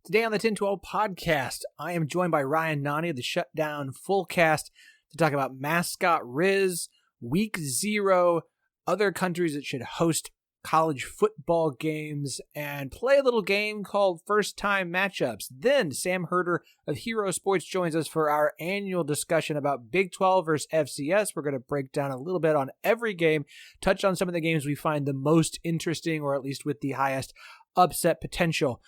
Today on the 1012 podcast, I am joined by Ryan Nanni of the Shutdown Fullcast to talk about Mascot Rizz, Week 0, other countries that should host college football games, and play a little game called First Time Matchups. Then Samford of Hero Sports joins us for our annual discussion about Big 12 versus FCS. We're going to break down a little bit on every game, touch on some of the games we find the most interesting, or at least with the highest upset potential.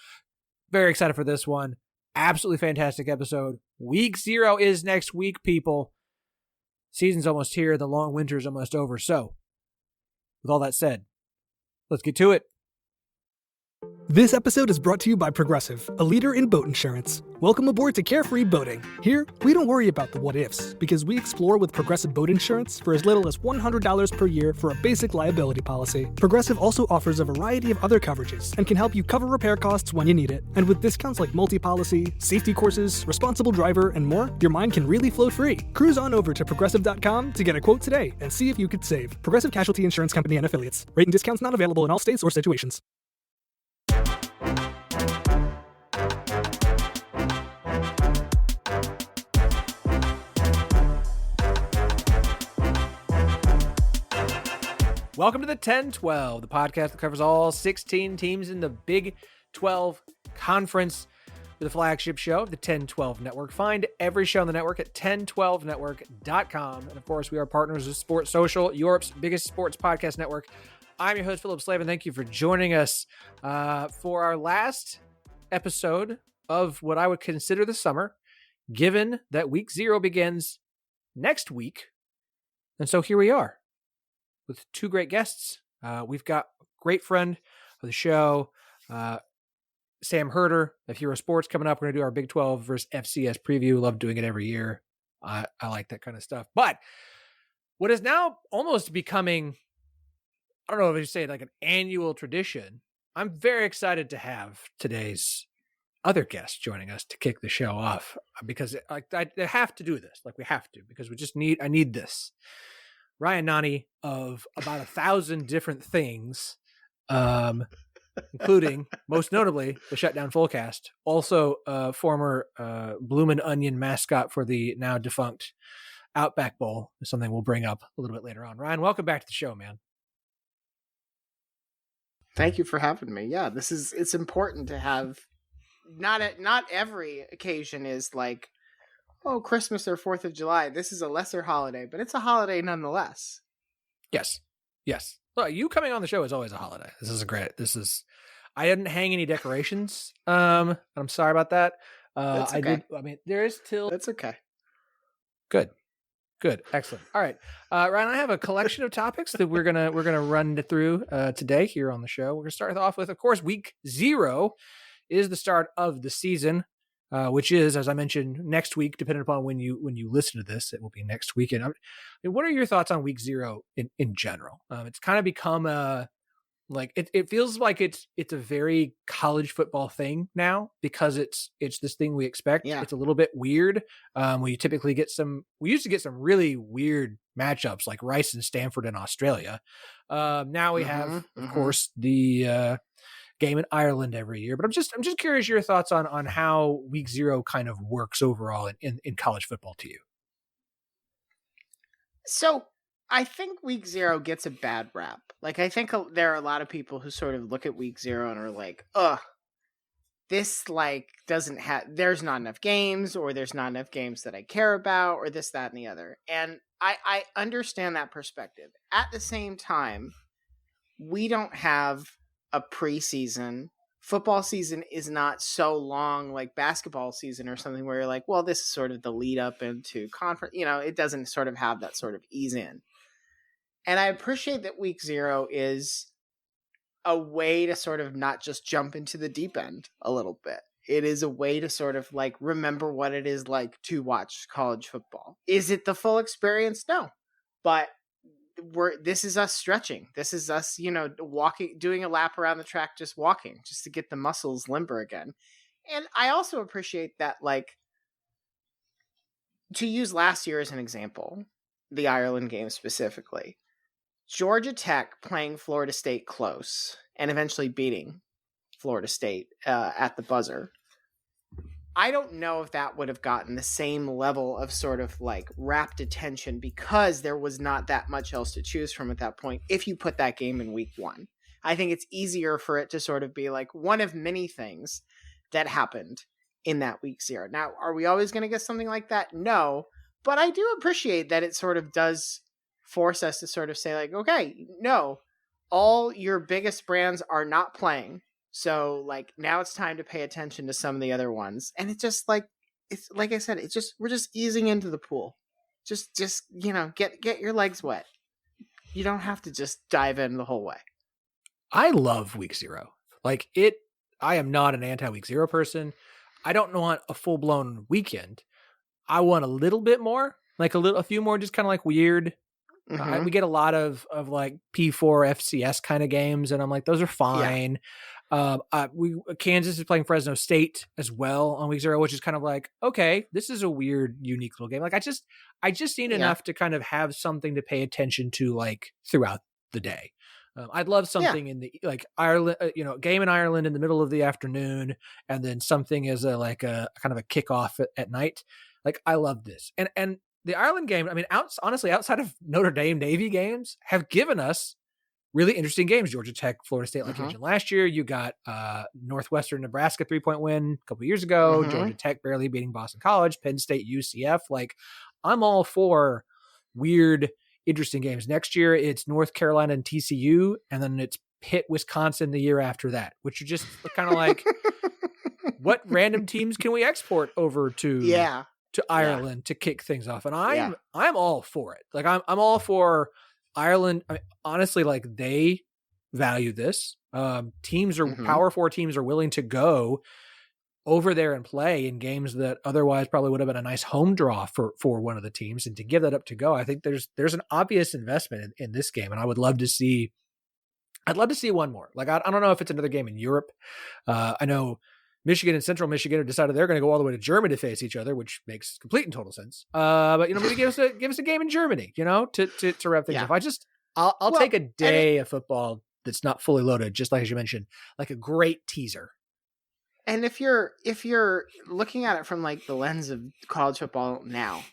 Very excited for this one. Absolutely fantastic episode. Week 0 is next week, people. Season's almost here. The long winter's almost over. So, with all that said, let's get to it. This episode is brought to you by Progressive, a leader in boat insurance. Welcome aboard to Carefree Boating. Here, we don't worry about the what-ifs, because we explore with Progressive Boat Insurance for as little as $100 per year for a basic liability policy. Progressive also offers a variety of other coverages and can help you cover repair costs when you need it. And with discounts like multi-policy, safety courses, responsible driver, and more, your mind can really float free. Cruise on over to Progressive.com to get a quote today and see if you could save. Progressive Casualty Insurance Company and Affiliates. Rate and discounts not available in all states or situations. Welcome to the 1012, the podcast that covers all 16 teams in the Big 12 Conference, with the flagship show of the 1012 Network. Find every show on the network at 1012network.com. And of course, we are partners with Sports Social, Europe's biggest sports podcast network. I'm your host, Philip Slavin. Thank you for joining us for our last episode of what I would consider the summer, given that Week 0 begins next week. And so here we are, with two great guests. We've got a great friend of the show, Samford of Hero Sports, coming up. We're going to do our Big 12 versus FCS preview. Love doing it every year. I like that kind of stuff. But what is now almost becoming, I don't know if you say it, like an annual tradition, I'm very excited to have today's other guest joining us to kick the show off, because I have to do this. Like, we have to, because I need this. Ryan Nanni of about 1,000 different things, including, most notably, the Shutdown Fullcast. Also, former Bloomin' Onion mascot for the now defunct Outback Bowl, is something we'll bring up a little bit later on. Ryan, welcome back to the show, man. Thank you for having me. Yeah, it's important to have. Not every occasion is like, oh, Christmas or 4th of July. This is a lesser holiday, but it's a holiday nonetheless. Yes. Well, you coming on the show is always a holiday. I didn't hang any decorations. I'm sorry about that. That's okay. There is still. That's okay. Good. Excellent. All right. Ryan, I have a collection of topics that we're gonna run through today here on the show. We're gonna start off with, of course, Week 0 is the start of the season. Which is, as I mentioned, next week, depending upon when you listen to this, it will be next weekend. What are your thoughts on Week 0 in general? It's kind of become it feels like it's a very college football thing now, because it's this thing we expect. Yeah. It's a little bit weird. We used to get some really weird matchups like Rice and Stanford in Australia. Now we have, of course, the game in Ireland every year. But I'm just curious your thoughts on how Week 0 kind of works overall in college football to you. So I think Week 0 gets a bad rap. Like, I think there are a lot of people who sort of look at Week 0 and are like, ugh, this there's not enough games, or there's not enough games that I care about, or this, that, and the other. And I understand that perspective. At the same time, we don't have a preseason. Football season is not so long like basketball season or something where you're like, well, this is sort of the lead up into conference. It doesn't sort of have that sort of ease in. And I appreciate that Week 0 is a way to sort of not just jump into the deep end a little bit. It is a way to sort of like remember what it is like to watch college football. Is it the full experience? No, but this is us stretching. This is us, walking, doing a lap around the track, just walking, just to get the muscles limber again. And I also appreciate that, like, to use last year as an example, the Ireland game specifically, Georgia Tech playing Florida State close and eventually beating Florida State at the buzzer I don't know if that would have gotten the same level of sort of like rapt attention because there was not that much else to choose from at that point if you put that game in week 1. I think it's easier for it to sort of be like one of many things that happened in that week 0. Now, are we always going to get something like that? No, but I do appreciate that it sort of does force us to sort of say like, okay, no, all your biggest brands are not playing. So like now it's time to pay attention to some of the other ones. And it's just like, it's like I said, we're just easing into the pool. Just, get your legs wet. You don't have to just dive in the whole way. I love week 0. Like I am not an anti-week 0 person. I don't want a full-blown weekend. I want a little bit more, like a few more, just kind of like weird. We get a lot of like P4 FCS kind of games, and I'm like, those are fine. Yeah. Kansas is playing Fresno State as well on week 0, which is kind of like, okay, this is a weird, unique little game. Like I just need enough to kind of have something to pay attention to, like throughout the day. I'd love something in the like Ireland, game in Ireland in the middle of the afternoon, and then something as a kind of a kickoff at night. Like I love this, and the Ireland game. I mean, honestly, outside of Notre Dame Navy games, have given us really interesting games. Georgia Tech, Florida State, like you mentioned last year. You got Northwestern Nebraska 3-point win a couple years ago. Georgia Tech barely beating Boston College. Penn State UCF. Like I'm all for weird, interesting games. Next year it's North Carolina and TCU, and then it's Pitt, Wisconsin the year after that, which are just kind of like, what random teams can we export over to Ireland to kick things off? And I'm all for it. Like I'm all for Ireland. I mean, honestly, like they value this. Teams are Power 4 teams are willing to go over there and play in games that otherwise probably would have been a nice home draw for one of the teams. And to give that up to go, I think there's an obvious investment in this game. And I'd love to see one more. Like, I don't know if it's another game in Europe. I know Michigan and Central Michigan have decided they're going to go all the way to Germany to face each other, which makes complete and total sense. But maybe give us a game in Germany, to wrap things up. I'll take a day of football that's not fully loaded, just like as you mentioned, like a great teaser. And if you're looking at it from like the lens of college football now,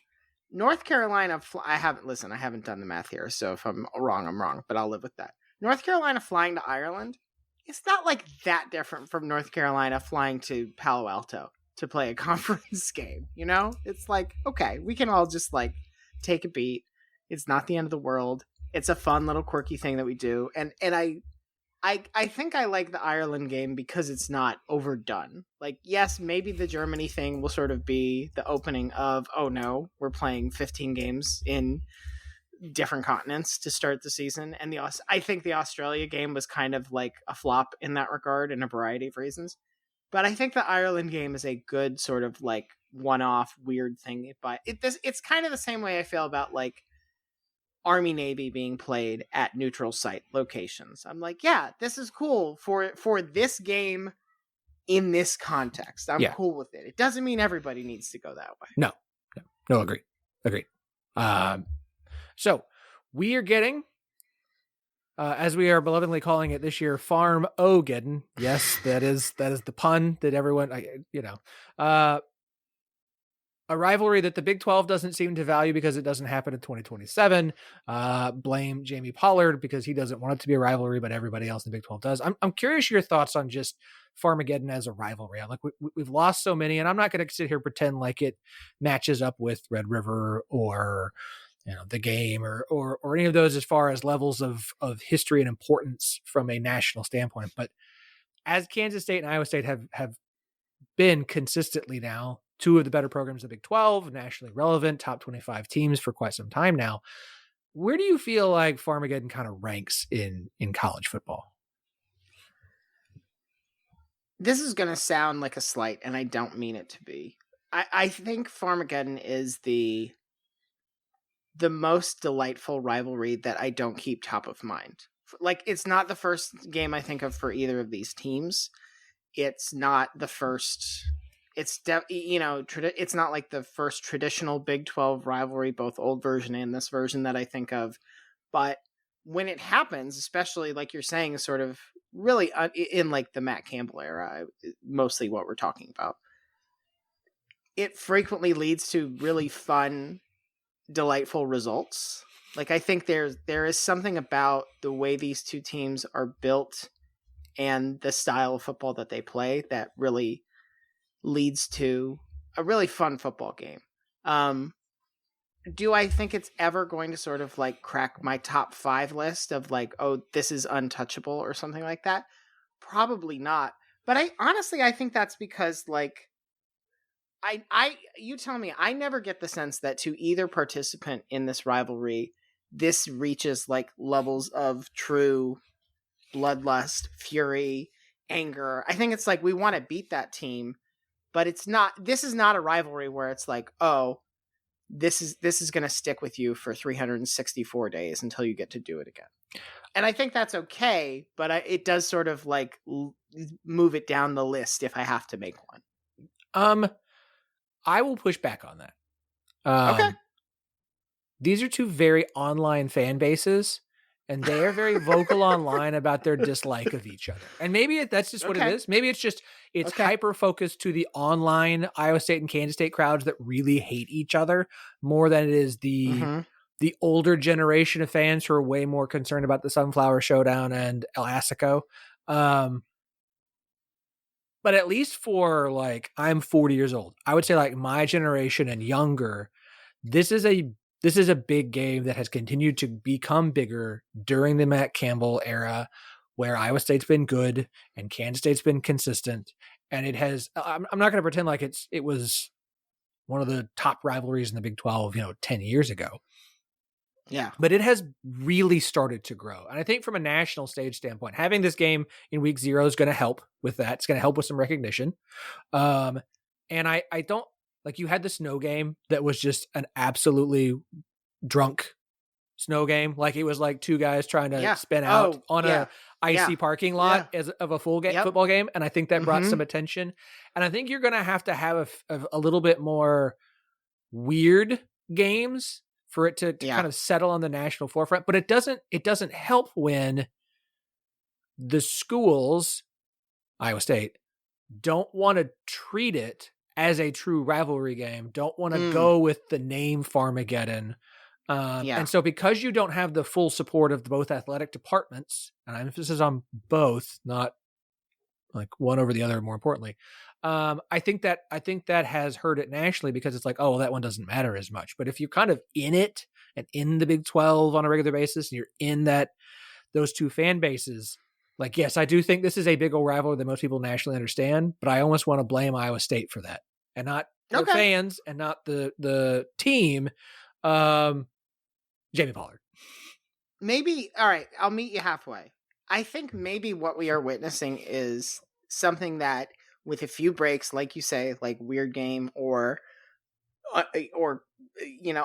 North Carolina, I haven't done the math here, so if I'm wrong, but I'll live with that. North Carolina flying to Ireland, it's not like that different from North Carolina flying to Palo Alto to play a conference game, It's like, okay, we can all just like take a beat. It's not the end of the world. It's a fun little quirky thing that we do. And I think I like the Ireland game because it's not overdone. Like, yes, maybe the Germany thing will sort of be the opening of, oh no, we're playing 15 games in different continents to start the season. And I think the Australia game was kind of like a flop in that regard in a variety of reasons. But I think the Ireland game is a good sort of like one-off weird thing. But it's kind of the same way I feel about like Army Navy being played at neutral site locations. I'm like, yeah, this is cool for this game in this context. I'm cool with it. It doesn't mean everybody needs to go that way. No, agreed. So we are getting, as we are belovedly calling it this year, Farm-O-Geddon. Yes, that is the pun that everyone, a rivalry that the Big 12 doesn't seem to value because it doesn't happen in 2027. Blame Jamie Pollard because he doesn't want it to be a rivalry, but everybody else in the Big 12 does. I'm curious your thoughts on just Farmageddon as a rivalry. I'm like, we've lost so many, and I'm not going to sit here and pretend like it matches up with Red River or the game or any of those as far as levels of history and importance from a national standpoint. But as Kansas State and Iowa State have been consistently now two of the better programs of the Big 12, nationally relevant, top 25 teams for quite some time now, where do you feel like Farmageddon kind of ranks in college football? This is going to sound like a slight, and I don't mean it to be. I think Farmageddon is the most delightful rivalry that I don't keep top of mind. Like, it's not the first game I think of for either of these teams. It's not the first. It's it's not like the first traditional Big 12 rivalry, both old version and this version that I think of. But when it happens, especially like you're saying, sort of really in like the Matt Campbell era, mostly what we're talking about. it frequently leads to really fun, delightful results. Like, I think there is something about the way these two teams are built and the style of football that they play that really leads to a really fun football game. Do I think it's ever going to sort of like crack my top 5 list of like, oh, this is untouchable or something like that? Probably not. But I think that's because like, you tell me, I never get the sense that to either participant in this rivalry, this reaches like levels of true bloodlust, fury, anger. I think it's like, we want to beat that team, but this is not a rivalry where it's like, oh, this is going to stick with you for 364 days until you get to do it again. And I think that's okay, but it does sort of like move it down the list if I have to make one. I will push back on that. Okay. These are two very online fan bases, and they are very vocal online about their dislike of each other. And maybe that's just what it is. Maybe it's hyper-focused to the online Iowa State and Kansas State crowds that really hate each other more than it is the older generation of fans who are way more concerned about the Sunflower Showdown and El Assico. But at least for like, I'm 40 years old. I would say like my generation and younger, this is a big game that has continued to become bigger during the Matt Campbell era, where Iowa State's been good and Kansas State's been consistent. And it has, I'm not going to pretend like it was one of the top rivalries in the Big 12, 10 years ago. Yeah. But it has really started to grow. And I think from a national stage standpoint, having this game in week 0 is going to help with that. It's going to help with some recognition. And I don't, like, you had the snow game that was just an absolutely drunk snow game. Like, it was like two guys trying to spin out on a icy parking lot of a full football game. And I think that brought some attention. And I think you're going to have a little bit more weird games for it to kind of settle on the national forefront. But it doesn't help when the schools, Iowa State, don't want to treat it as a true rivalry game, don't want to go with the name Farmageddon. And so because you don't have the full support of both athletic departments, and emphasis on both, not like one over the other, more importantly, I think that has hurt it nationally, because it's like, oh, well, that one doesn't matter as much. But if you're kind of in it and in the Big 12 on a regular basis, and you're in those two fan bases, like, yes, I do think this is a big old rivalry that most people nationally understand, but I almost want to blame Iowa State for that, and not the fans and not the team. Jamie Pollard. Maybe, all right, I'll meet you halfway. I think maybe what we are witnessing is something that, with a few breaks, like you say, like weird game or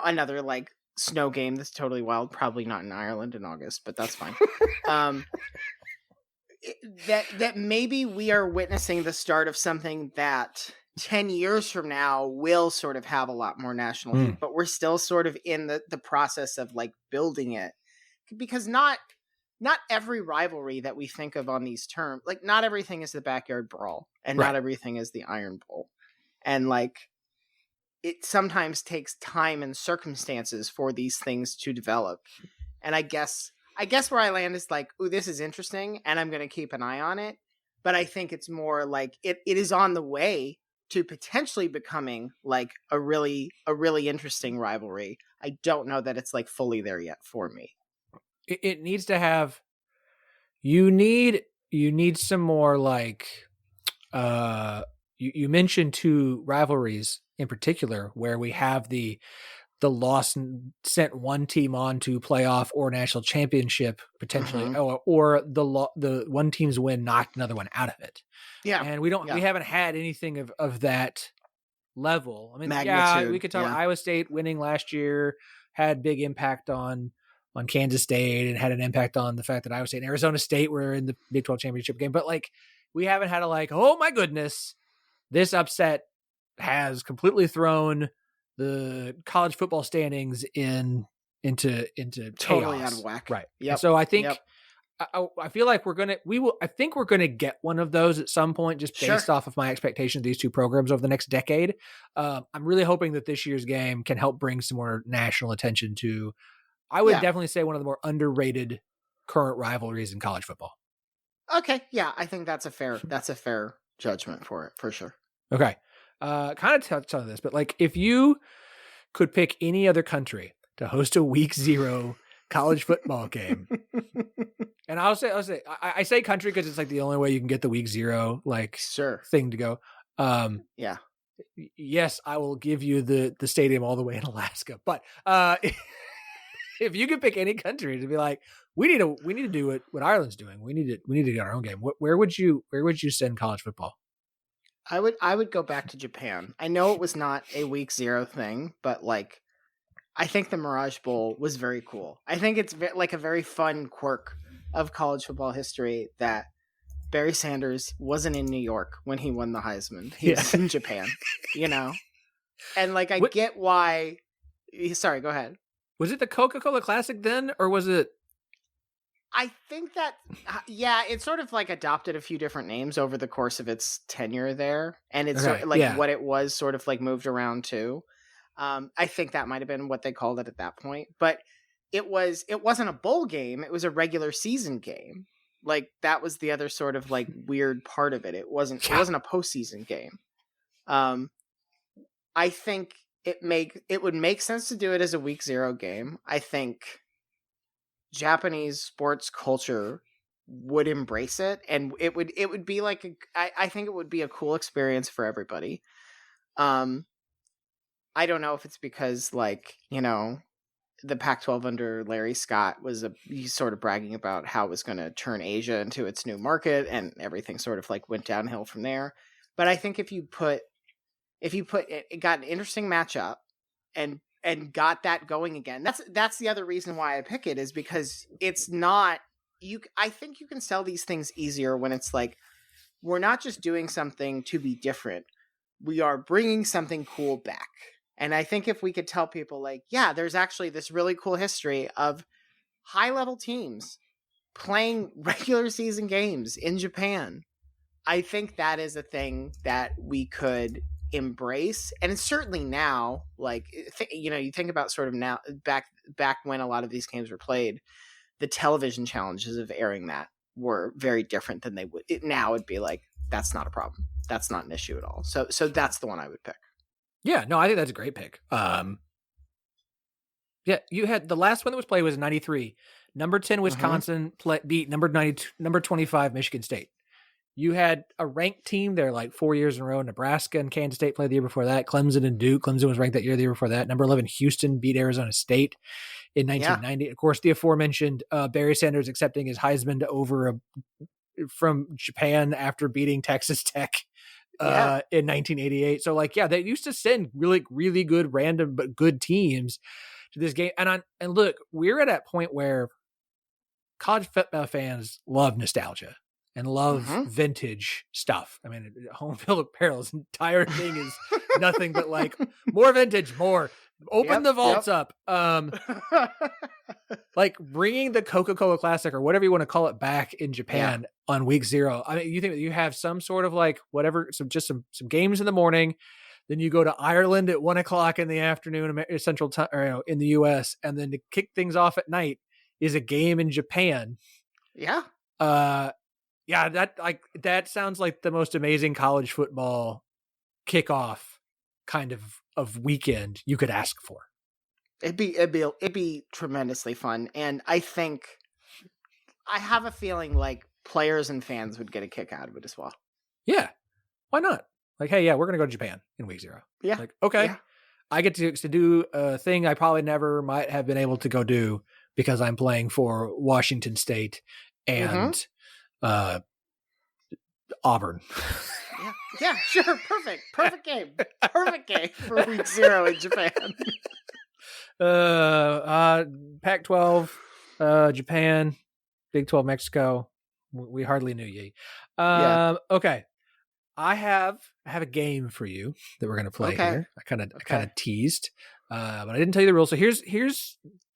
another like snow game that's totally wild, probably not in Ireland in August, but that's fine. That maybe we are witnessing the start of something that 10 years from now will sort of have a lot more national heat, but we're still sort of in the process of like building it, because not every rivalry that we think of on these terms, like not everything is the backyard brawl, and not everything is the Iron Bowl. And like, it sometimes takes time and circumstances for these things to develop. And I guess where I land is like, ooh, this is interesting, and I'm going to keep an eye on it. But I think it's more like it is on the way to potentially becoming like a really interesting rivalry. I don't know that it's like fully there yet for me. It needs to have, you need some more like, you mentioned two rivalries in particular where we have the loss and sent one team on to playoff or national championship potentially, or the one team's win knocked another one out of it. Yeah. And we haven't had anything of that level. I mean, magnitude. We could talk about Iowa State winning last year, had big impact on Kansas State, and had an impact on the fact that Iowa State and Arizona State were in the Big 12 championship game. But like, we haven't had a like, oh my goodness, this upset has completely thrown the college football standings into totally chaos. Out of whack. Right. Yep. So I think I feel like I think we're gonna get one of those at some point, just based off of my expectation of these two programs over the next decade. I'm really hoping that this year's game can help bring some more national attention to, I would definitely say, one of the more underrated current rivalries in college football. Okay. Yeah. I think that's a fair judgment for it, for sure. Okay. Kind of touched on this, but like, if you could pick any other country to host a week 0 college football game, and I say country because it's like the only way you can get the week 0 thing to go. Yeah. Yes, I will give you the stadium all the way in Alaska, but if you could pick any country to be like, we need to do what Ireland's doing. We need to get our own game. Where would you send college football? I would go back to Japan. I know it was not a week 0 thing, but like, I think the Mirage Bowl was very cool. I think it's like a very fun quirk of college football history that Barry Sanders wasn't in New York when he won the Heisman. He was in Japan, And like, I get why. Sorry, go ahead. Was it the Coca-Cola Classic then, or was it? I think that, it sort of like adopted a few different names over the course of its tenure there. And it's sort of like what it was sort of like moved around too. I think that might've been what they called it at that point, but it wasn't a bowl game. It was a regular season game. Like, that was the other sort of like weird part of it. It wasn't a postseason game. I think it would make sense to do it as a week 0 game. I think Japanese sports culture would embrace it, and it would be like I think it would be a cool experience for everybody. I don't know if it's because, like, the Pac-12 under Larry Scott he's sort of bragging about how it was going to turn Asia into its new market, and everything sort of like went downhill from there. But I think if you put it got an interesting matchup and got that going again. That's the other reason why I pick it, is because it's not I think you can sell these things easier when it's like, we're not just doing something to be different. We are bringing something cool back. And I think if we could tell people like, yeah, there's actually this really cool history of high-level teams playing regular season games in Japan, I think that is a thing that we could embrace. And it's certainly now, like, you think about sort of now, back when a lot of these games were played, the television challenges of airing that were very different than they would. Now it'd be like, that's not a problem. That's not an issue at all. So that's the one I would pick. Yeah, no, I think that's a great pick. You had the last one that was played was in 93. Number 10 Wisconsin beat number 25 Michigan State. You had a ranked team there like 4 years in a row. Nebraska and Kansas State played the year before that. Clemson and Duke. Clemson was ranked that year, the year before that. Number 11 Houston beat Arizona State in 1990. Yeah. Of course, the aforementioned Barry Sanders accepting his Heisman from Japan after beating Texas Tech in 1988. So like, they used to send really, really good random but good teams to this game. And look, we're at that point where college football fans love nostalgia and love vintage stuff. I mean, Home Field Apparel's entire thing is nothing but like more vintage, more open the vaults up. Like bringing the Coca-Cola Classic or whatever you want to call it back in Japan on week 0. I mean, you think that you have some sort of like whatever, some games in the morning, then you go to Ireland at 1:00 in the afternoon, Central Time, or in the US. And then to kick things off at night is a game in Japan. Yeah. That sounds like the most amazing college football kickoff kind of weekend you could ask for. It'd be tremendously fun. And I have a feeling like players and fans would get a kick out of it as well. Yeah. Why not? Like, hey, we're going to go to Japan in week 0. Yeah. Like, okay. Yeah. I get to do a thing I probably never might have been able to go do because I'm playing for Washington State and Auburn. Yeah, sure. Perfect game. Perfect game for week 0 in Japan. Pac-12, Japan, Big 12, Mexico. We hardly knew ye. Okay. I have a game for you that we're going to play here. I kind of teased, but I didn't tell you the rules. So here's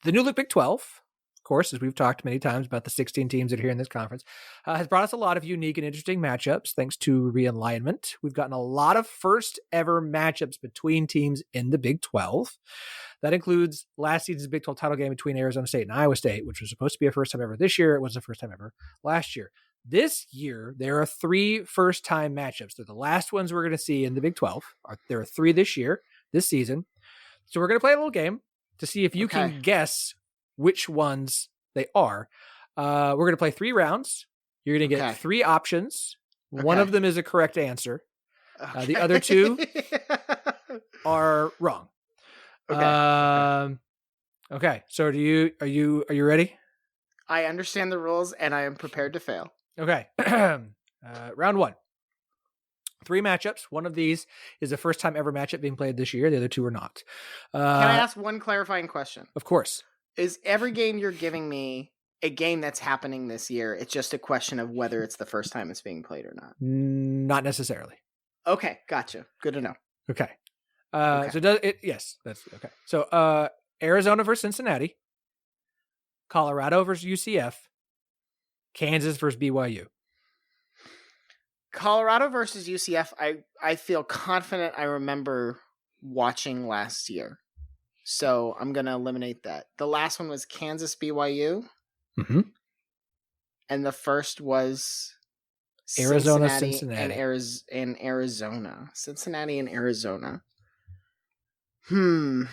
the new look Big 12. Of course, as we've talked many times about the 16 teams that are here in this conference, has brought us a lot of unique and interesting matchups thanks to realignment. We've gotten a lot of first ever matchups between teams in the Big 12. That includes last season's Big 12 title game between Arizona State and Iowa State, which was supposed to be a first time ever this year. It was the first time ever last year. This year, there are 3 first-time matchups. They're the last ones we're going to see in the Big 12. There are 3 this season. So we're going to play a little game to see if you can guess which ones they are. We're going to play 3 rounds. You're going to get 3 options. One of them is a correct answer. The other 2 are wrong. Okay. So are you ready? I understand the rules and I am prepared to fail. Okay. Round 1. 3 matchups. One of these is a first time ever matchup being played this year. The other 2 are not. Can I ask one clarifying question? Of course. Is every game you're giving me a game that's happening this year? It's just a question of whether it's the first time it's being played or not. Not necessarily. Okay. Gotcha. Good to know. Okay. So does it? Yes, that's okay. So Arizona versus Cincinnati, Colorado versus UCF, Kansas versus BYU. Colorado versus UCF, I feel confident I remember watching last year. So I'm going to eliminate that. The last one was Kansas BYU. Mm-hmm. And the first was Cincinnati. And Arizona. Cincinnati and Arizona. I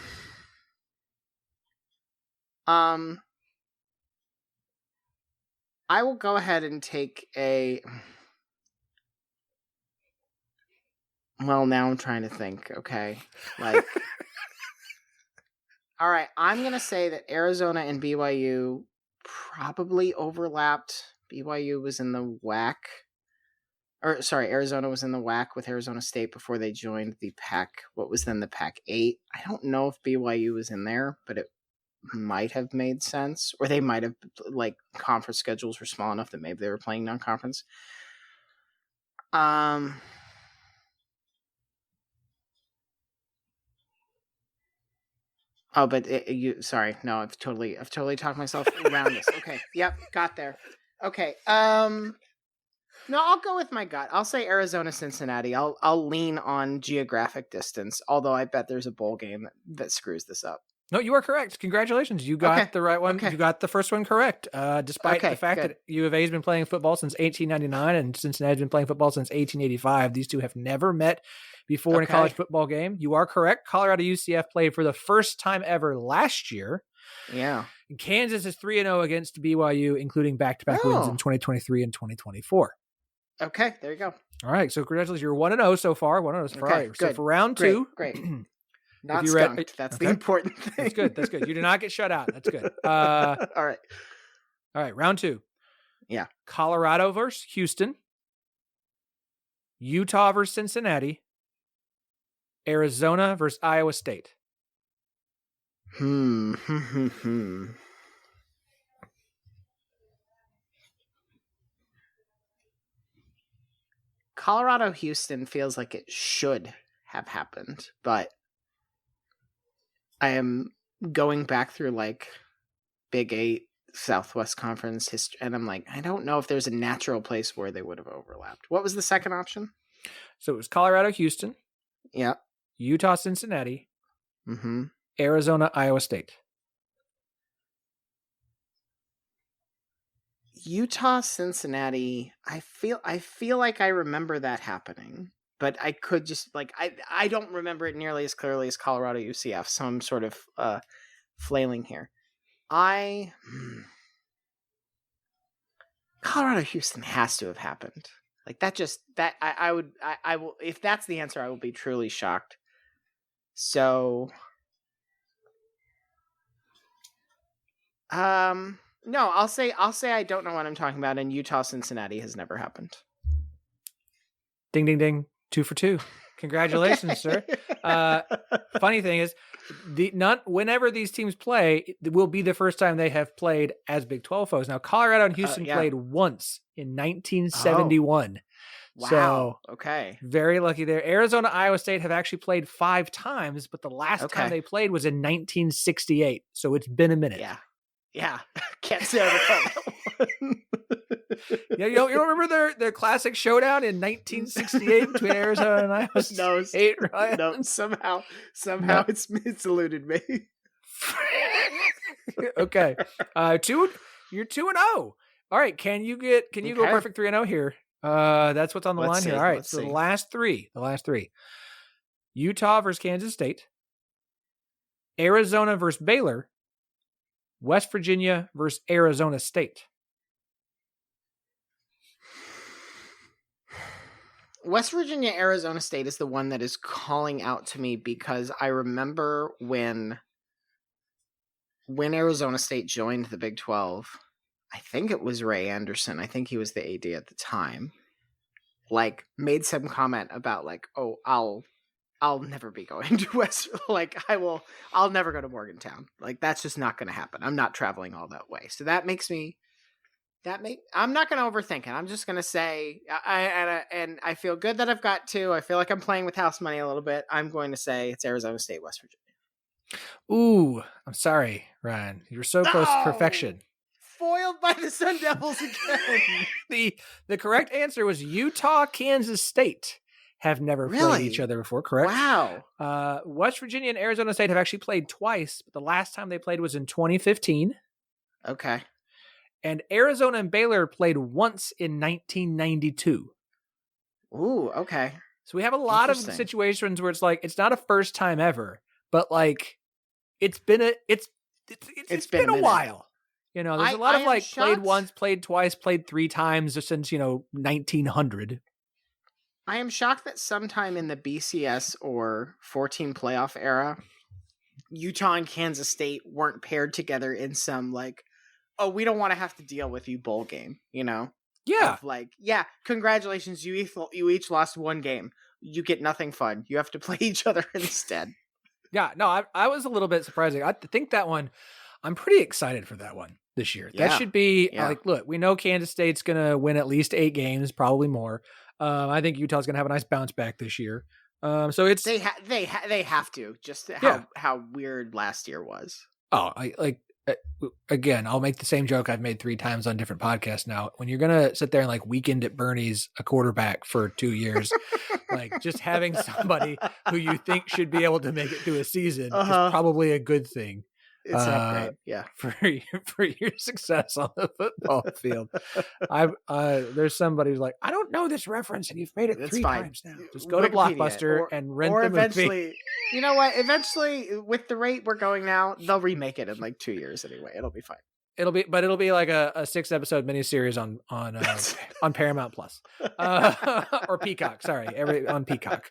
will go ahead and take a... Well, now I'm trying to think, okay? Like... All right, I'm going to say that Arizona and BYU probably overlapped. BYU was in the WAC. Arizona was in the WAC with Arizona State before they joined the Pac. What was then the Pac-8? I don't know if BYU was in there, but it might have made sense. Or they might have, like, conference schedules were small enough that maybe they were playing non-conference. Oh, but sorry. No, I've totally talked myself around this. Okay. Yep. Got there. Okay. No, I'll go with my gut. I'll say Arizona, Cincinnati. I'll lean on geographic distance, although I bet there's a bowl game that screws this up. No, you are correct. Congratulations. You got the right one. Okay. You got the first one correct. Despite the fact that U of A has been playing football since 1899 and Cincinnati has been playing football since 1885, these two have never met before in a college football game. You are correct. Colorado UCF played for the first time ever last year. Yeah. And Kansas is 3-0 against BYU, including back-to-back wins in 2023 and 2024. Okay, there you go. All right, so congratulations. You're 1-0 so far. 1-0 so far. All right, so for round 2. Great. Not skunked. That's the important thing. That's good. You did not get shut out. That's good. All right, round 2. Yeah. Colorado versus Houston. Utah versus Cincinnati. Arizona versus Iowa State. Colorado Houston feels like it should have happened, but I am going back through like Big 8 Southwest Conference history, and I'm like, I don't know if there's a natural place where they would have overlapped. What was the second option? So it was Colorado Houston. Yeah. Utah Cincinnati. Mm-hmm. Arizona Iowa State. Utah Cincinnati. I feel like I remember that happening. But I could just, like, I don't remember it nearly as clearly as Colorado UCF, so I'm sort of flailing here. Colorado Houston has to have happened. Like, I will, if that's the answer, I will be truly shocked. So, no, I'll say I don't know what I'm talking about, and Utah Cincinnati has never happened. Ding, ding, ding. 2 for 2. Congratulations, sir. Funny thing is, whenever these teams play, it will be the first time they have played as Big 12 foes. Now, Colorado and Houston played once in 1971. Wow. So, okay. Very lucky there. Arizona, Iowa State have actually played 5 times, but the last time they played was in 1968. So it's been a minute. Yeah. Yeah, can't say I recall that one. Yeah, you don't remember their classic showdown in 1968 between Arizona and Iowa State, Ryan? No, somehow No. it's eluded me. Okay, you're 2-0. All right, can you go perfect 3-0 here? That's what's on the line here. All right, so the last three: Utah versus Kansas State, Arizona versus Baylor, West Virginia versus Arizona State. West Virginia, Arizona State is the one that is calling out to me because I remember when Arizona State joined the Big 12, I think it was Ray Anderson. I think he was the AD at the time. Like, made some comment about like, oh, I'll never be going to West. Like, I'll never go to Morgantown. Like, that's just not going to happen. I'm not traveling all that way. So that makes me. I'm not going to overthink it. I'm just going to say, I feel good that I've got two. I feel like I'm playing with house money a little bit. I'm going to say it's Arizona State, West Virginia. Ooh, I'm sorry, Ryan. You're so close to perfection. Foiled by the Sun Devils again. The correct answer was Utah, Kansas State have never played each other before, correct? Wow. West Virginia and Arizona State have actually played twice, but the last time they played was in 2015. Okay. And Arizona and Baylor played once in 1992. Ooh, okay. So we have a lot of situations where it's like, it's not a first time ever, but like it's been a while. You know, there's a lot of like played once, played twice, played three times since, 1900. I am shocked that sometime in the BCS or 14 playoff era, Utah and Kansas State weren't paired together in some like, oh, we don't want to have to deal with you bowl game, Yeah. Of like, yeah, congratulations, you each lost one game. You get nothing fun. You have to play each other instead. Yeah, no, I was a little bit surprising. I think that one, I'm pretty excited for that one this year. Yeah. That should be like, look, we know Kansas State's going to win at least 8 games, probably more. I think Utah's going to have a nice bounce back this year. So it's they have to, just how weird last year was. Oh, again, I'll make the same joke I've made 3 times on different podcasts now. When you're going to sit there and like weekend at Bernie's a quarterback for 2 years, like just having somebody who you think should be able to make it through a season is probably a good thing. It's an upgrade, yeah, for your success on the football field. There's somebody who's like, I don't know this reference, and you've made it 3 times now. Just go to Blockbuster and rent the eventually, movie. You know what? Eventually, with the rate we're going now, they'll remake it in like 2 years anyway. It'll be fine. It'll be like a 6-episode miniseries on Paramount Plus or Peacock. Sorry, on Peacock.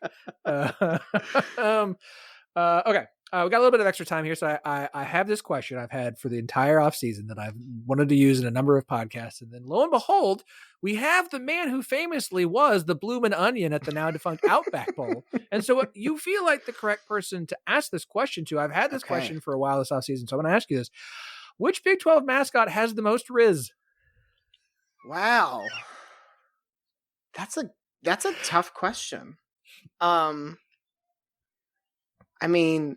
Okay. We got a little bit of extra time here, so I have this question I've had for the entire offseason that I've wanted to use in a number of podcasts, and then lo and behold, we have the man who famously was the bloomin' onion at the now defunct Outback Bowl. And so you feel like the correct person to ask this question to. I've had this question for a while this offseason, so I'm going to ask you this. Which Big 12 mascot has the most Rizz? Wow. That's a tough question. I mean,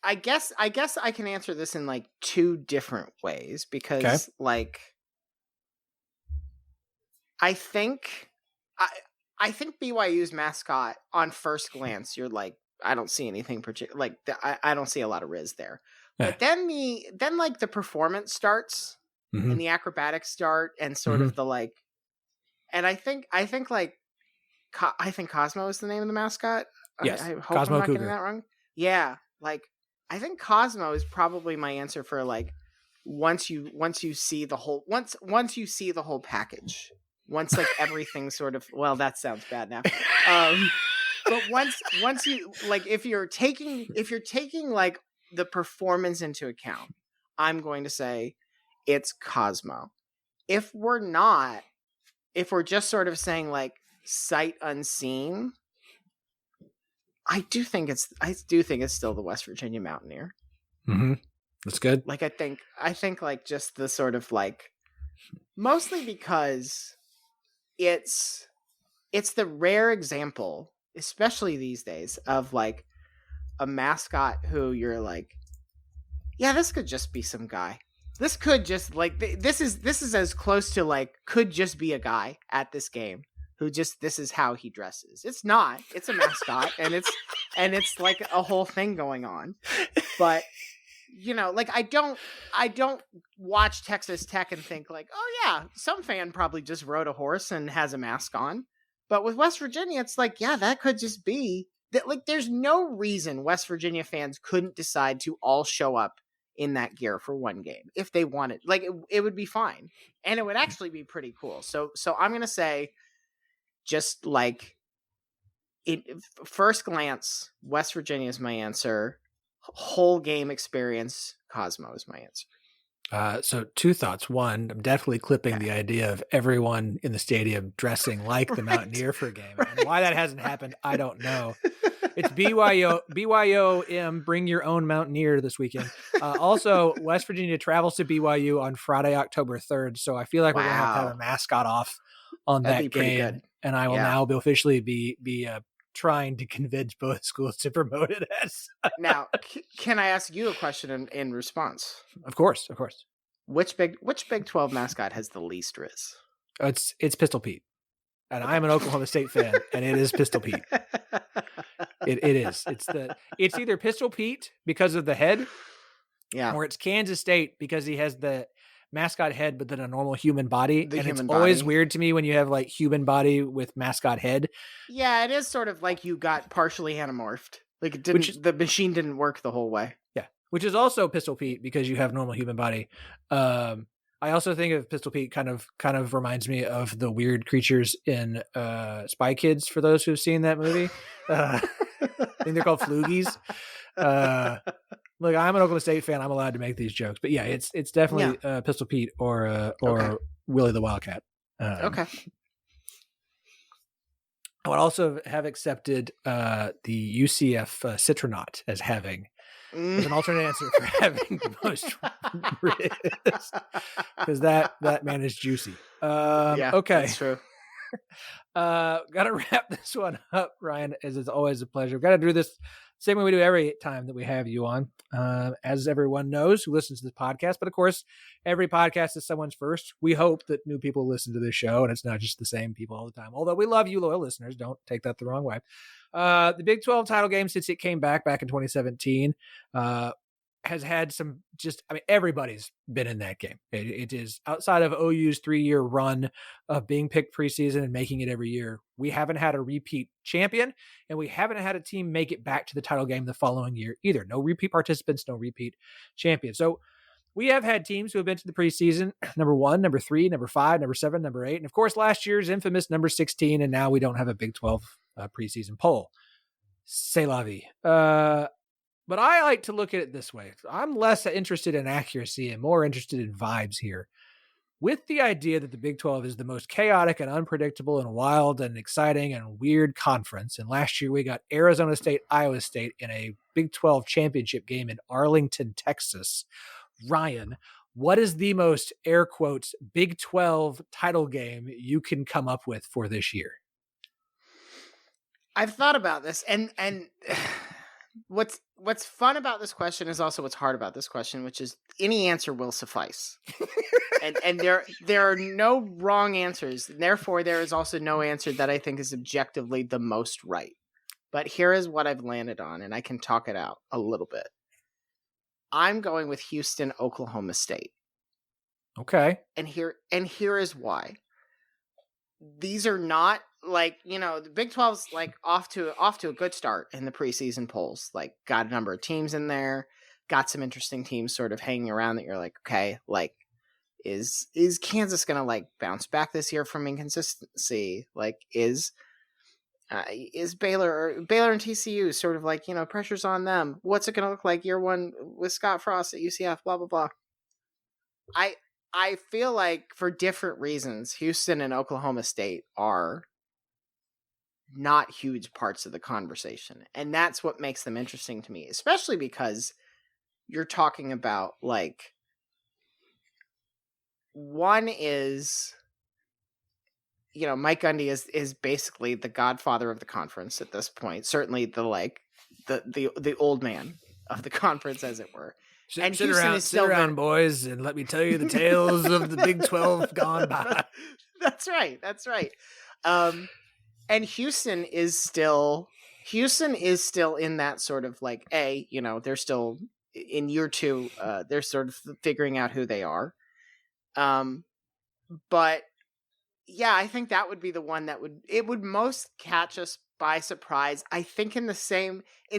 I guess I can answer this in like 2 different ways because like I think BYU's mascot on first glance you're like I don't see anything particular like I don't see a lot of Rizz there. But then like the performance starts and the acrobatics start and sort of the like and I think Cosmo is the name of the mascot. Yes, I hope Cosmo I'm not Cougar. getting that wrong. Yeah, like I think Cosmo is probably my answer for like once you see the whole once you see the whole package. Once like everything sort of that sounds bad now. But once you like if you're taking like the performance into account, I'm going to say it's Cosmo. If we're just sort of saying like sight unseen, I do think it's still the West Virginia Mountaineer. Mm-hmm. That's good. Like I think like just the sort of like mostly because it's the rare example, especially these days, of like a mascot who you're like, yeah, this could just be some guy. This could just like this is as close to like could just be a guy at this game who just this is how he dresses. It's not. It's a mascot and it's like a whole thing going on. But like I don't watch Texas Tech and think like, "Oh yeah, some fan probably just rode a horse and has a mask on." But with West Virginia, it's like, yeah, that could just be that. Like, there's no reason West Virginia fans couldn't decide to all show up in that gear for one game if they wanted. Like, it would be fine, and it would actually be pretty cool. So I'm gonna say, just like, first glance, West Virginia is my answer. Whole game experience, Cosmo is my answer. So two thoughts. One, I'm definitely clipping the idea of everyone in the stadium dressing like the Mountaineer for a game. And why that hasn't happened, I don't know. It's BYOM, bring your own Mountaineer this weekend. Also, West Virginia travels to BYU on Friday, October 3rd. So I feel like we're going to have a mascot off on that game. Good. And I will now officially be trying to convince both schools to promote it as. Now, can I ask you a question in response? Of course. Which Big 12 mascot has the least Rizz? It's Pistol Pete, and I'm an Oklahoma State fan, and it is Pistol Pete. It is. It's either Pistol Pete because of the head, or it's Kansas State because he has the mascot head, but then a normal human body. It's always weird to me when you have like human body with mascot head. Yeah, it is sort of like you got partially anamorphed. Like it didn't, the machine didn't work the whole way. Yeah, which is also Pistol Pete because you have normal human body. I also think of Pistol Pete kind of reminds me of the weird creatures in Spy Kids. For those who've seen that movie, I think they're called floogies. Look, I'm an Oklahoma State fan. I'm allowed to make these jokes, but yeah, it's definitely Pistol Pete or Willie the Wildcat. Okay. I would also have accepted the UCF Citronaut as having as an alternate answer for having the most Rizz, because that man is juicy. Okay, that's true. Gotta wrap this one up, Ryan, as it's always a pleasure. We've got to do this same way we do every time that we have you on. As everyone knows who listens to this podcast, but of course, every podcast is someone's first. We hope that new people listen to this show, and it's not just the same people all the time. Although we love you, loyal listeners. Don't take that the wrong way. The Big 12 title game, since it came back in 2017, has had some everybody's been in that game. It is outside of OU's 3-year run of being picked preseason and making it every year. We haven't had a repeat champion, and we haven't had a team make it back to the title game the following year either. No repeat participants, no repeat champions. So we have had teams who have been to the preseason, number 1, number 3, number 5, number 7, number 8. And of course, last year's infamous number 16. And now we don't have a Big 12 preseason poll. C'est la vie. But I like to look at it this way. I'm less interested in accuracy and more interested in vibes here. With the idea that the Big 12 is the most chaotic and unpredictable and wild and exciting and weird conference. And last year we got Arizona State, Iowa State in a Big 12 championship game in Arlington, Texas. Ryan, what is the most, air quotes, Big 12 title game you can come up with for this year? I've thought about this, and what's fun about this question is also what's hard about this question, which is any answer will suffice. and there are no wrong answers. Therefore, there is also no answer that I think is objectively the most right. But here is what I've landed on, and I can talk it out a little bit. I'm going with Houston, Oklahoma State. Okay. And here is why. These are not the Big 12's off to a good start in the preseason polls. Got a number of teams in there, got some interesting teams sort of hanging around that you're like, okay, is Kansas gonna bounce back this year from inconsistency? Is Baylor and TCU sort of pressure's on them? What's it gonna look like year one with Scott Frost at UCF? Blah blah blah. I feel like for different reasons, Houston and Oklahoma State are not huge parts of the conversation. And that's what makes them interesting to me, especially because you're talking about one is, Mike Gundy is basically the godfather of the conference at this point. Certainly the old man of the conference, as it were. And Sit Houston around, is still boys, and let me tell you the tales of the Big 12 gone by. That's right. And Houston is still in that sort of like, they're still in year 2. They're sort of figuring out who they are. But yeah, I think that would be the one that would most catch us by surprise. I think in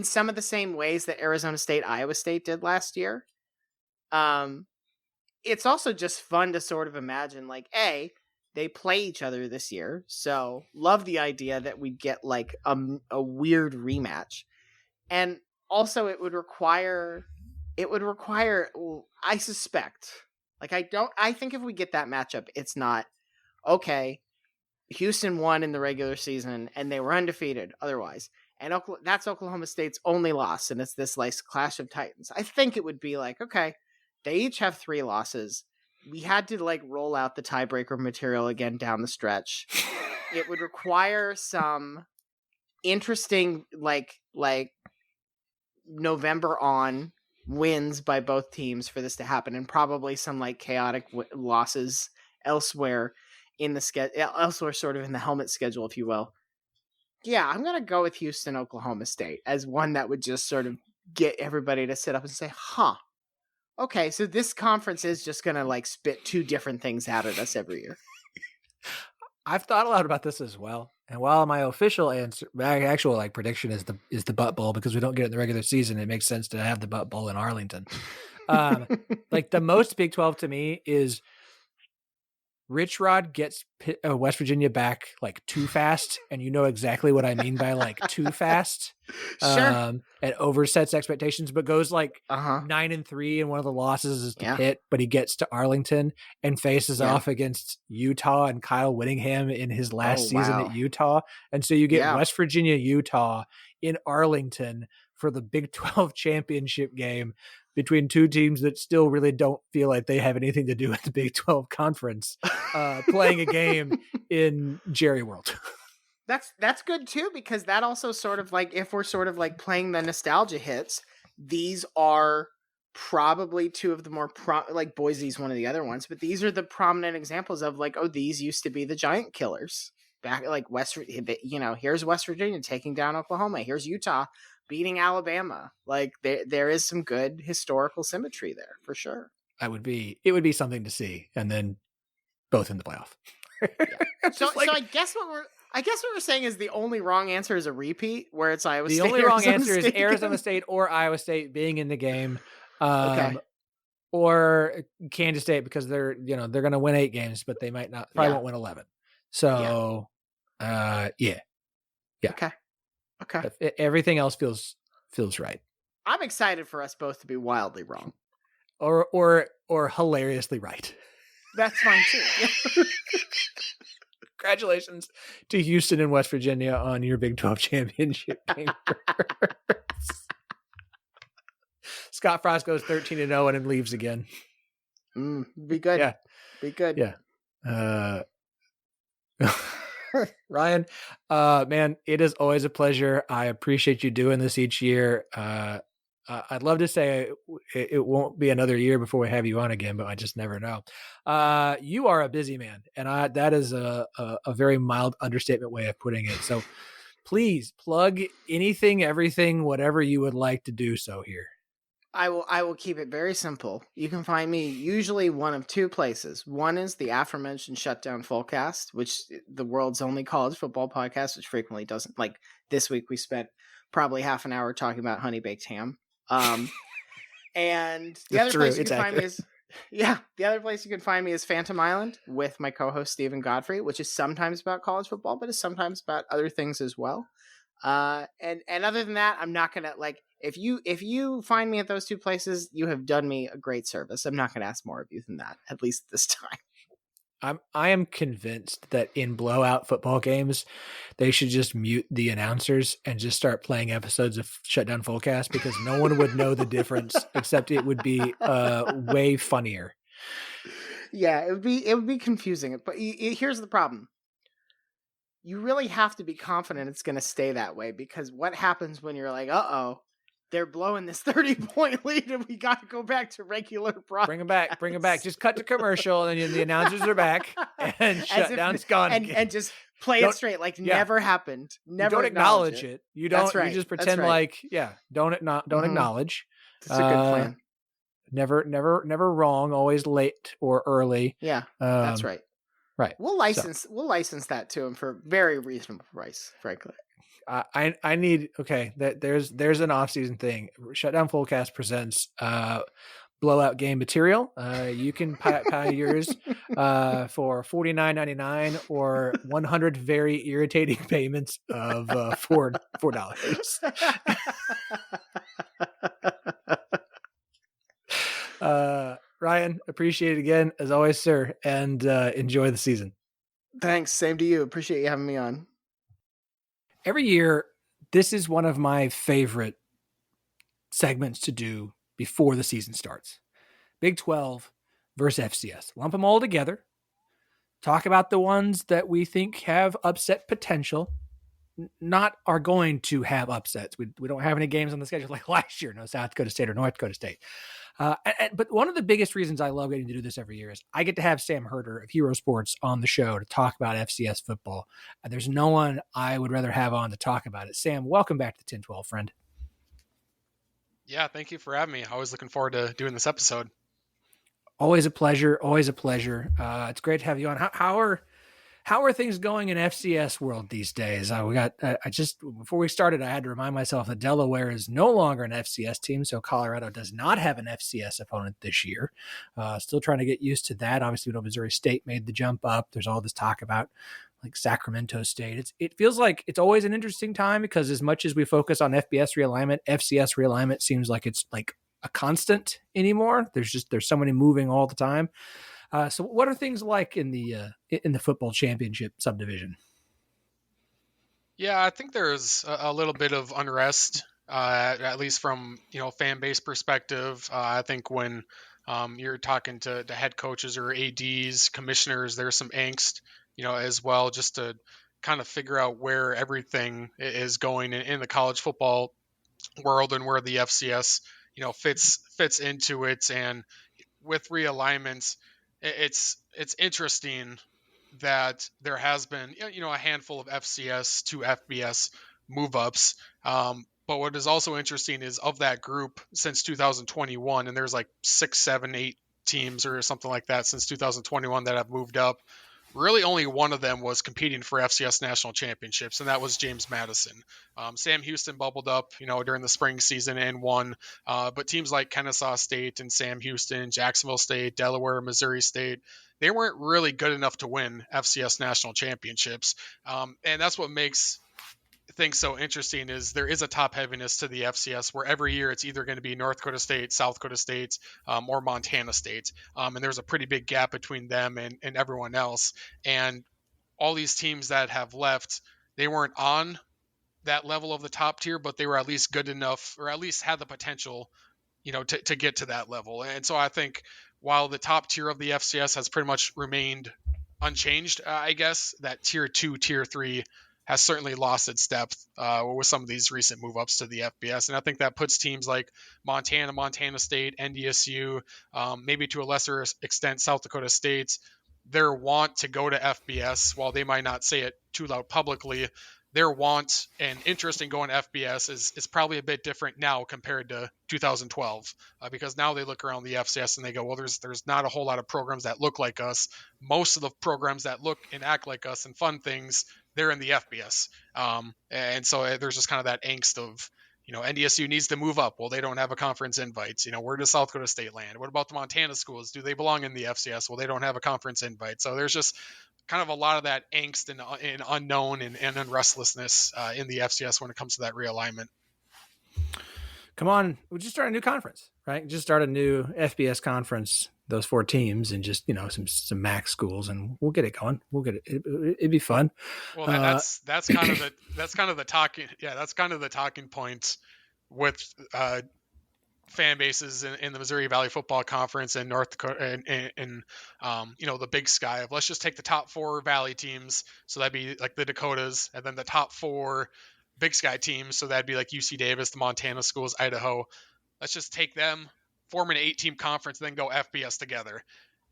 some of the same ways that Arizona State, Iowa State did last year. It's also just fun to sort of imagine, like, they play each other this year, so love the idea that we'd get like a weird rematch. And also it would require, I suspect, like, I think if we get that matchup, it's not, okay, Houston won in the regular season and they were undefeated otherwise, and that's Oklahoma State's only loss, and it's this like clash of titans. I think it would be like, okay, they each have 3 losses. We had to like roll out the tiebreaker material again down the stretch. It would require some interesting like November on wins by both teams for this to happen, and probably some like chaotic losses elsewhere in the elsewhere sort of in the helmet schedule, if you will. Yeah, I'm going to go with Houston, Oklahoma State as one that would just sort of get everybody to sit up and say, okay, so this conference is just going to like spit 2 different things out at us every year. I've thought a lot about this as well. And while my official answer, my actual like prediction is the Butt Bowl, because we don't get it in the regular season, it makes sense to have the Butt Bowl in Arlington. Like the most Big 12 to me is Rich Rod gets West Virginia back like too fast, and you know exactly what I mean by like too fast. Sure. And oversets expectations, but goes like 9-3, and one of the losses is to Pitt, but he gets to Arlington and faces off against Utah and Kyle Whittingham in his last season at Utah. And so you get West Virginia, Utah in Arlington for the Big 12 championship game between 2 teams that still really don't feel like they have anything to do with the Big 12 conference, playing a game in Jerry World. That's good too, because that also sort of like, if we're sort of like playing the nostalgia hits, these are probably 2 of the more like Boise's one of the other ones, but these are the prominent examples of like, these used to be the giant killers back, like here's West Virginia taking down Oklahoma. Here's Utah beating Alabama. Like there is some good historical symmetry there for sure. It would be something to see, and then both in the playoff. So I guess what we're saying is the only wrong answer is a repeat, where it's Iowa State. The only wrong answer is Arizona State or Iowa State being in the game, or Kansas State, because they're going to win 8 games, but they might not, probably won't win 11. So, yeah. Okay. Everything else feels right. I'm excited for us both to be wildly wrong, or hilariously right. That's fine too. Congratulations to Houston and West Virginia on your Big 12 championship game. Scott Frost goes 13-0 and then leaves again. Be good. Yeah. Be good. Yeah. Ryan, man, it is always a pleasure. I appreciate you doing this each year. I'd love to say it won't be another year before we have you on again, but I just never know. You are a busy man, and that is a very mild understatement way of putting it. So please plug anything, everything, whatever you would like to do so here. I will keep it very simple. You can find me usually one of 2 places. One is the aforementioned Shutdown Fullcast, which the world's only college football podcast, which frequently doesn't. Like this week, we spent probably half an hour talking about honey baked ham. And the other place you can find me is the other place you can find me is Phantom Island with my co-host Stephen Godfrey, which is sometimes about college football, but is sometimes about other things as well. And other than that, I'm not gonna like. If you find me at those 2 places, you have done me a great service. I'm not going to ask more of you than that, at least this time. I am convinced that in blowout football games, they should just mute the announcers and just start playing episodes of Shutdown Fullcast, because no one would know the difference, except it would be way funnier. Yeah, it would be confusing. But here's the problem. You really have to be confident it's going to stay that way, because what happens when you're like, uh-oh, they're blowing this 30-point lead and we got to go back to regular broadcast. Bring them back. Just cut to commercial and then the announcers are back and shutdown's gone again. And just play it straight like never happened. Never you don't acknowledge it. You don't. You just pretend like don't acknowledge. That's a good plan. Never wrong. Always late or early. Yeah, that's right. Right. We'll license that to him for a very reasonable price, frankly. I need there's an off-season thing. Shutdown Fullcast presents blowout game material. You can buy yours for $49.99 or 100 very irritating payments of $4. Ryan, appreciate it again as always, sir, and enjoy the season. Thanks. Same to you. Appreciate you having me on. Every year, this is one of my favorite segments to do before the season starts. Big 12 versus FCS. Lump them all together. Talk about the ones that we think have upset potential. Not are going to have upsets. We don't have any games on the schedule like last year. No South Dakota State or North Dakota State. But one of the biggest reasons I love getting to do this every year is I get to have Sam Herder of Hero Sports on the show to talk about FCS football. There's no one I would rather have on to talk about it. Sam, welcome back to the 10-12, friend. Yeah, thank you for having me. I was looking forward to doing this episode. Always a pleasure. Always a pleasure. It's great to have you on. How are things going in FCS world these days? Before we started, I had to remind myself that Delaware is no longer an FCS team, so Colorado does not have an FCS opponent this year. Still trying to get used to that. Obviously, Missouri State made the jump up. There's all this talk about like Sacramento State. It feels like it's always an interesting time because as much as we focus on FBS realignment, FCS realignment seems like it's like a constant anymore. There's so many moving all the time. So what are things like in the football championship subdivision? Yeah, I think there's a little bit of unrest, at least from, fan base perspective. I think when you're talking to head coaches or ADs, commissioners, there's some angst, as well, just to kind of figure out where everything is going in the college football world and where the FCS, fits into it. And with realignments, it's interesting that there has been, a handful of FCS to FBS move ups. But what is also interesting is of that group since 2021, and there's like 6, 7, 8 teams or something like that since 2021 that have moved up. Really only one of them was competing for FCS national championships, and that was James Madison. Sam Houston bubbled up, during the spring season and won. But teams like Kennesaw State and Sam Houston, Jacksonville State, Delaware, Missouri State, they weren't really good enough to win FCS national championships. And that's what makes things so interesting is there is a top heaviness to the FCS where every year it's either going to be North Dakota State, South Dakota State, or Montana State. And there's a pretty big gap between them and everyone else. And all these teams that have left, they weren't on that level of the top tier, but they were at least good enough or at least had the potential, to get to that level. And so I think while the top tier of the FCS has pretty much remained unchanged, I guess that tier 2, tier 3 has certainly lost its depth with some of these recent move-ups to the FBS. And I think that puts teams like Montana, Montana State, NDSU, maybe to a lesser extent South Dakota State, their want to go to FBS, while they might not say it too loud publicly, their want and interest in going to FBS is probably a bit different now compared to 2012, because now they look around the FCS and they go, well, there's not a whole lot of programs that look like us. Most of the programs that look and act like us and fun things, they're in the FBS. And so there's just kind of that angst of, NDSU needs to move up. Well, they don't have a conference invite. Where does South Dakota State land? What about the Montana schools? Do they belong in the FCS? Well, they don't have a conference invite. So there's just kind of a lot of that angst and unknown and restlessness in the FCS when it comes to that realignment. Come on, we just start a new conference, right? Just start a new FBS conference, those 4 teams, and just some MAC schools, and we'll get it going. We'll get it. It'd be fun. Well, that's kind of the talking. Yeah, that's kind of the talking point with fan bases in the Missouri Valley Football Conference and North Dakota and the Big Sky of, let's just take the top 4 Valley teams. So that'd be like the Dakotas, and then the top 4 Big Sky teams. So that'd be like UC Davis, the Montana schools, Idaho. Let's just take them, form an 8-team conference, then go FBS together.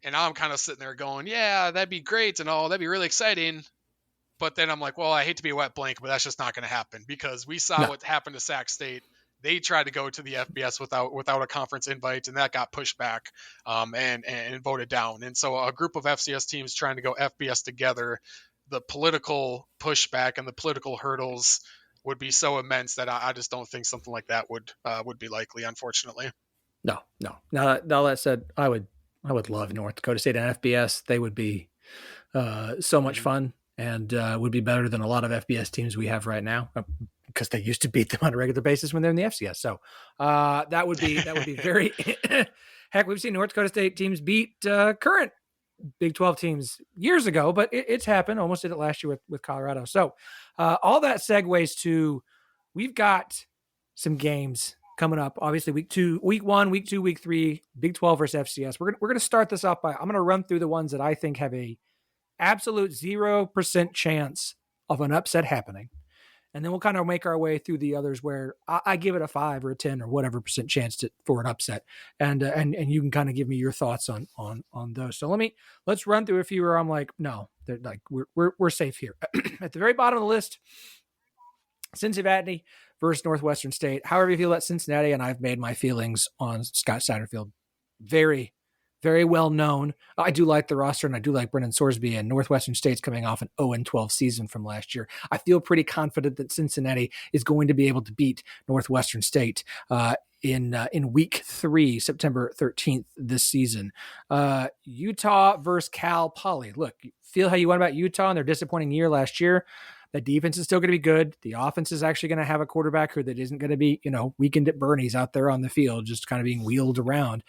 And now I'm kind of sitting there going, yeah, that'd be great and all. That'd be really exciting. But then I'm like, well, I hate to be a wet blanket, but that's just not going to happen because we saw what happened to Sac State. They tried to go to the FBS without a conference invite, and that got pushed back and voted down. And so a group of FCS teams trying to go FBS together, the political pushback and the political hurdles would be so immense that I just don't think something like that would be likely, unfortunately. No. Now that said, I would love North Dakota State and FBS. They would be so much fun and would be better than a lot of FBS teams we have right now because they used to beat them on a regular basis when they're in the FCS. So that would be very heck. We've seen North Dakota State teams beat current Big 12 teams years ago, but it's happened. Almost did it last year with Colorado. So all that segues to we've got some games coming up. Obviously, week 1, week 2, week 3, Big 12 versus FCS. We're gonna start this off by I'm gonna run through the ones that I think have a absolute 0% chance of an upset happening. And then we'll kind of make our way through the others where I give it a 5 or a 10 or whatever percent chance for an upset. And you can kind of give me your thoughts on those. So let's run through a few where I'm like, no, they're like, we're safe here. At the very bottom of the list, Cincinnati versus Northwestern State. However you feel about Cincinnati, and I've made my feelings on Scott Satterfield very, very well known. I do like the roster, and I do like Brennan Sorsby, and Northwestern State's coming off an 0-12 season from last year. I feel pretty confident that Cincinnati is going to be able to beat Northwestern State in week 3, September 13th this season. Utah versus Cal Poly. Look, feel how you want about Utah and their disappointing year last year. The defense is still going to be good. The offense is actually going to have a quarterback who that isn't going to be, weekend at Bernie's out there on the field, just kind of being wheeled around.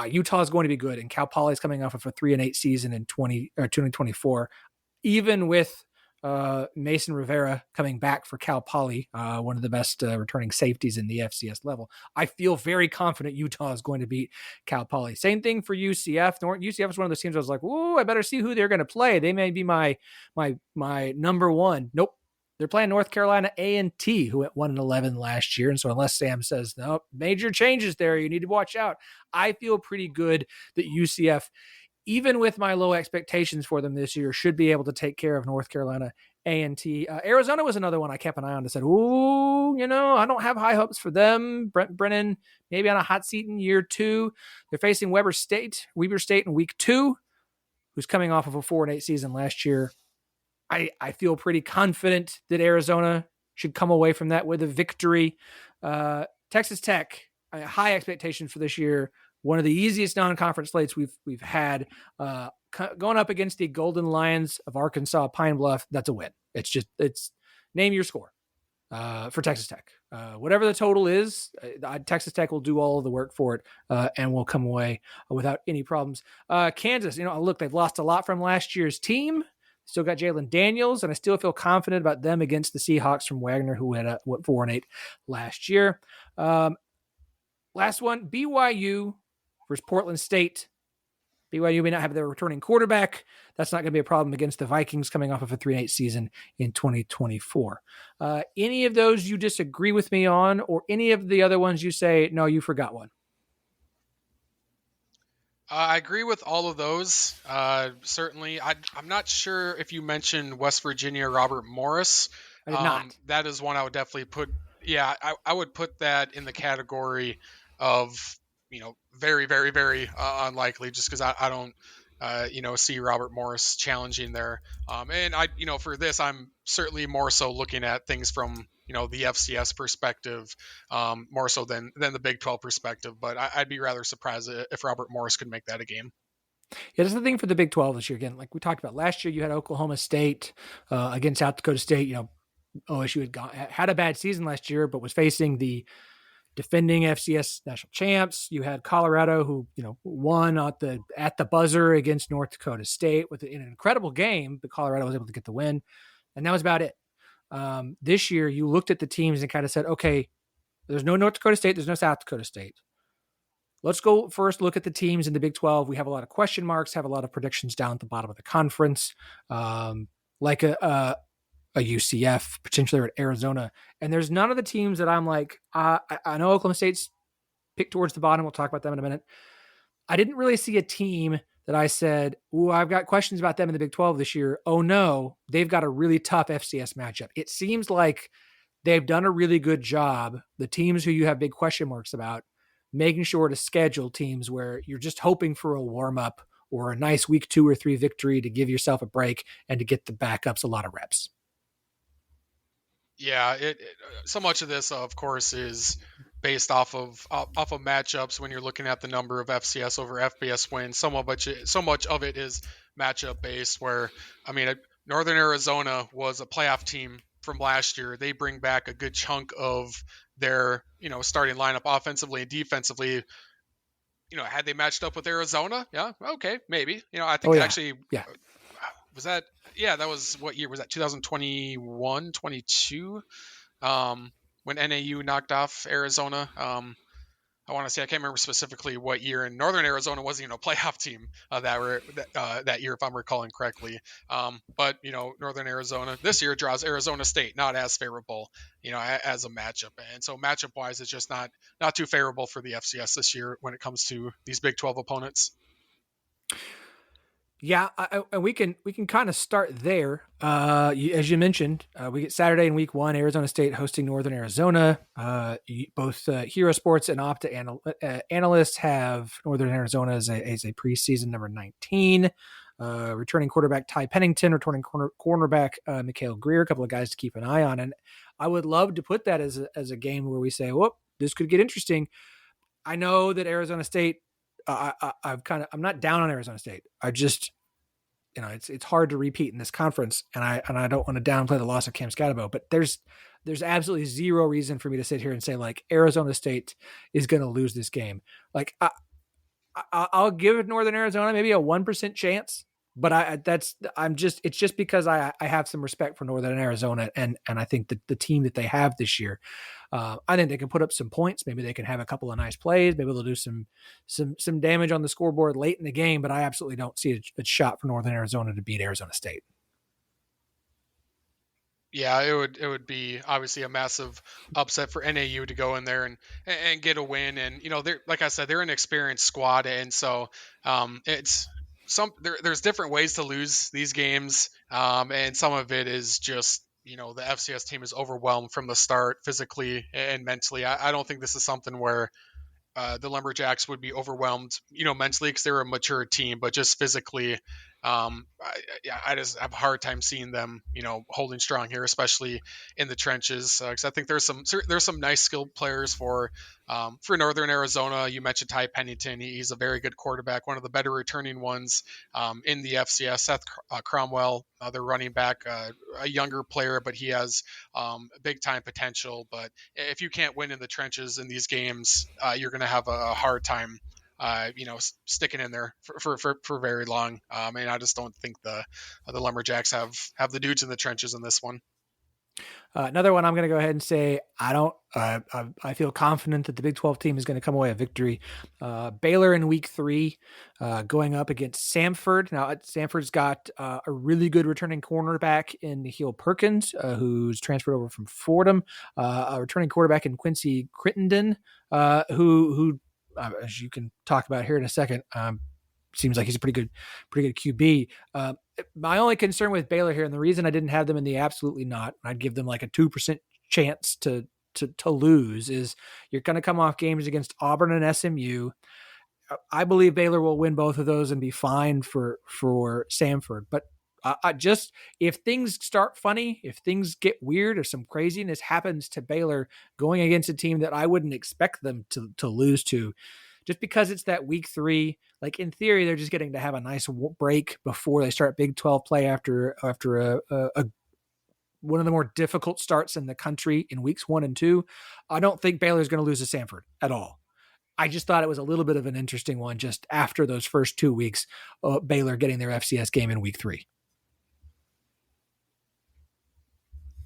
Utah is going to be good, and Cal Poly is coming off of a 3-8 season in 2024. Even with Mason Rivera coming back for Cal Poly, one of the best returning safeties in the FCS level, I feel very confident Utah is going to beat Cal Poly. Same thing for UCF. UCF is one of those teams I was like, "Whoa, I better see who they're going to play. They may be my number one." Nope. They're playing North Carolina A&T, who went 1-11 last year. And so unless Sam says, no, major changes there, you need to watch out. I feel pretty good that UCF, even with my low expectations for them this year, should be able to take care of North Carolina A&T. Arizona was another one I kept an eye on and said, I don't have high hopes for them. Brent Brennan, maybe on a hot seat in year 2. They're facing Weber State in week 2, who's coming off of a 4-8 season last year. I feel pretty confident that Arizona should come away from that with a victory. Texas Tech, high expectations for this year. One of the easiest non-conference slates we've had. Going up against the Golden Lions of Arkansas, Pine Bluff, that's a win. It's name your score for Texas Tech. Whatever the total is, Texas Tech will do all of the work for it and will come away without any problems. Kansas, look, they've lost a lot from last year's team. Still got Jalen Daniels, and I still feel confident about them against the Seahawks from Wagner, who had 4-8 last year. Last one, BYU versus Portland State. BYU may not have their returning quarterback. That's not going to be a problem against the Vikings coming off of a 3-8 season in 2024. Any of those you disagree with me on, or any of the other ones you say, no, you forgot one? I agree with all of those. Certainly, I'm not sure if you mentioned West Virginia Robert Morris. I did not. That is one I would definitely put. Yeah, I would put that in the category of very, very, very unlikely, just because I don't see Robert Morris challenging there. And for this, I'm certainly more so looking at things from the FCS perspective, more so than the Big 12 perspective. But I'd be rather surprised if Robert Morris could make that a game. Yeah, that's the thing for the Big 12 this year. Again, like we talked about last year, you had Oklahoma State against South Dakota State. OSU had a bad season last year, but was facing the defending FCS national champs. You had Colorado, who won at the buzzer against North Dakota State in an incredible game, but Colorado was able to get the win, and that was about it. This year, you looked at the teams and kind of said, okay, there's no North Dakota State, there's no South Dakota State. Let's go first look at the teams in the Big 12. We have a lot of question marks, have a lot of predictions down at the bottom of the conference. Like a a UCF, potentially at Arizona. And there's none of the teams that I'm like, I know Oklahoma State's picked towards the bottom. We'll talk about them in a minute. I didn't really see a team that I said, "Ooh, I've got questions about them in the Big 12 this year." Oh no, they've got a really tough FCS matchup. It seems like they've done a really good job, the teams who you have big question marks about, making sure to schedule teams where you're just hoping for a warm-up or a nice week 2 or 3 victory to give yourself a break and to get the backups a lot of reps. Yeah, so much of this, of course, is based off of matchups. When you're looking at the number of FCS over FBS wins, so much of it is matchup based. Where I mean, Northern Arizona was a playoff team from last year. They bring back a good chunk of their starting lineup offensively and defensively. Had they matched up with Arizona, yeah, okay, maybe. I think actually, yeah. Was that? Yeah, that was, what year was that? 2021, 22, when NAU knocked off Arizona. I want to say, I can't remember specifically what year. And Northern Arizona wasn't even a playoff team that year, if I'm recalling correctly. But Northern Arizona this year draws Arizona State, not as favorable, as a matchup. And so matchup wise, it's just not too favorable for the FCS this year when it comes to these Big 12 opponents. Yeah, and we can kind of start there. As you mentioned, we get Saturday in week 1, Arizona State hosting Northern Arizona. Both Hero Sports and Opta analysts have Northern Arizona as a preseason number 19. Returning quarterback Ty Pennington, returning cornerback Mikhail Greer, a couple of guys to keep an eye on. And I would love to put that as a game where we say, whoop, this could get interesting. I know that Arizona State, I'm not down on Arizona State. I just, it's hard to repeat in this conference, and I don't want to downplay the loss of Cam Scatterbo, but there's absolutely zero reason for me to sit here and say like Arizona State is going to lose this game. Like I'll give Northern Arizona maybe a 1% chance, but it's just because I have some respect for Northern Arizona and I think that the team that they have this year, I think they can put up some points. Maybe they can have a couple of nice plays. Maybe they'll do some damage on the scoreboard late in the game, but I absolutely don't see a shot for Northern Arizona to beat Arizona State. Yeah, it would be obviously a massive upset for NAU to go in there and get a win. And they're, like I said, they're an experienced squad, and so there's different ways to lose these games, and some of it is just the FCS team is overwhelmed from the start physically and mentally. I don't think this is something where the Lumberjacks would be overwhelmed, mentally, because they're a mature team, but just physically, I just have a hard time seeing them, holding strong here, especially in the trenches. Because I think there's some nice skilled players for Northern Arizona. You mentioned Ty Pennington; he's a very good quarterback, one of the better returning ones in the FCS. Seth Cromwell, their running back, a younger player, but he has big time potential. But if you can't win in the trenches in these games, you're going to have a hard time sticking in there for very long. And I just don't think the Lumberjacks have the dudes in the trenches in this one. Another one I'm going to go ahead and say I feel confident that the Big 12 team is going to come away a victory. Baylor in week 3 going up against Samford. Now, Samford's got a really good returning cornerback in Heel Perkins, who's transferred over from Fordham. A returning quarterback in Quincy Crittenden, who as you can talk about here in a second, seems like he's a pretty good QB. My only concern with Baylor here, and the reason I didn't have them in the absolutely not, I'd give them like a 2% chance to lose, is you're going to come off games against Auburn and SMU. I believe Baylor will win both of those and be fine for Samford. But if things start funny, if things get weird or some craziness happens to Baylor going against a team that I wouldn't expect them to lose to, just because it's that week 3, like in theory, they're just getting to have a nice break before they start Big 12 play after a one of the more difficult starts in the country in weeks 1 and 2. I don't think Baylor's going to lose to Samford at all. I just thought it was a little bit of an interesting one just after those first 2 weeks, Baylor getting their FCS game in week 3.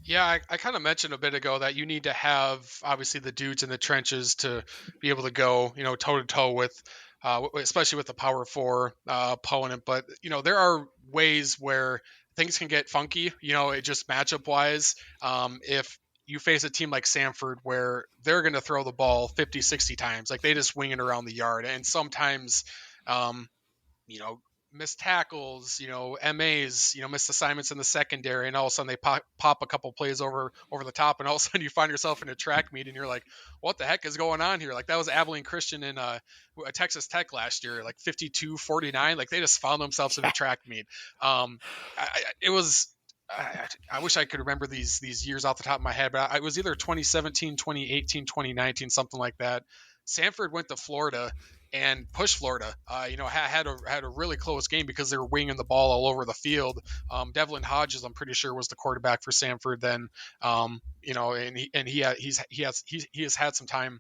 Yeah, I kind of mentioned a bit ago that you need to have obviously the dudes in the trenches to be able to go, toe to toe with, especially with the Power 4 opponent. But there are ways where things can get funky, it just matchup wise. If you face a team like Samford where they're going to throw the ball 50, 60 times, like they just wing it around the yard. And sometimes, you know, missed tackles, MAs, missed assignments in the secondary, and all of a sudden they pop a couple plays over the top, and all of a sudden you find yourself in a track meet, and you're like, what the heck is going on here? Like that was Abilene Christian in Texas Tech last year, like 52-49. Like they just found themselves in a track meet. It was. I wish I could remember these years off the top of my head, but it was either 2017, 2018, 2019, something like that. Samford went to Florida and pushed Florida. Had a really close game because they were winging the ball all over the field. Devlin Hodges, I'm pretty sure, was the quarterback for Samford then. And he has had some time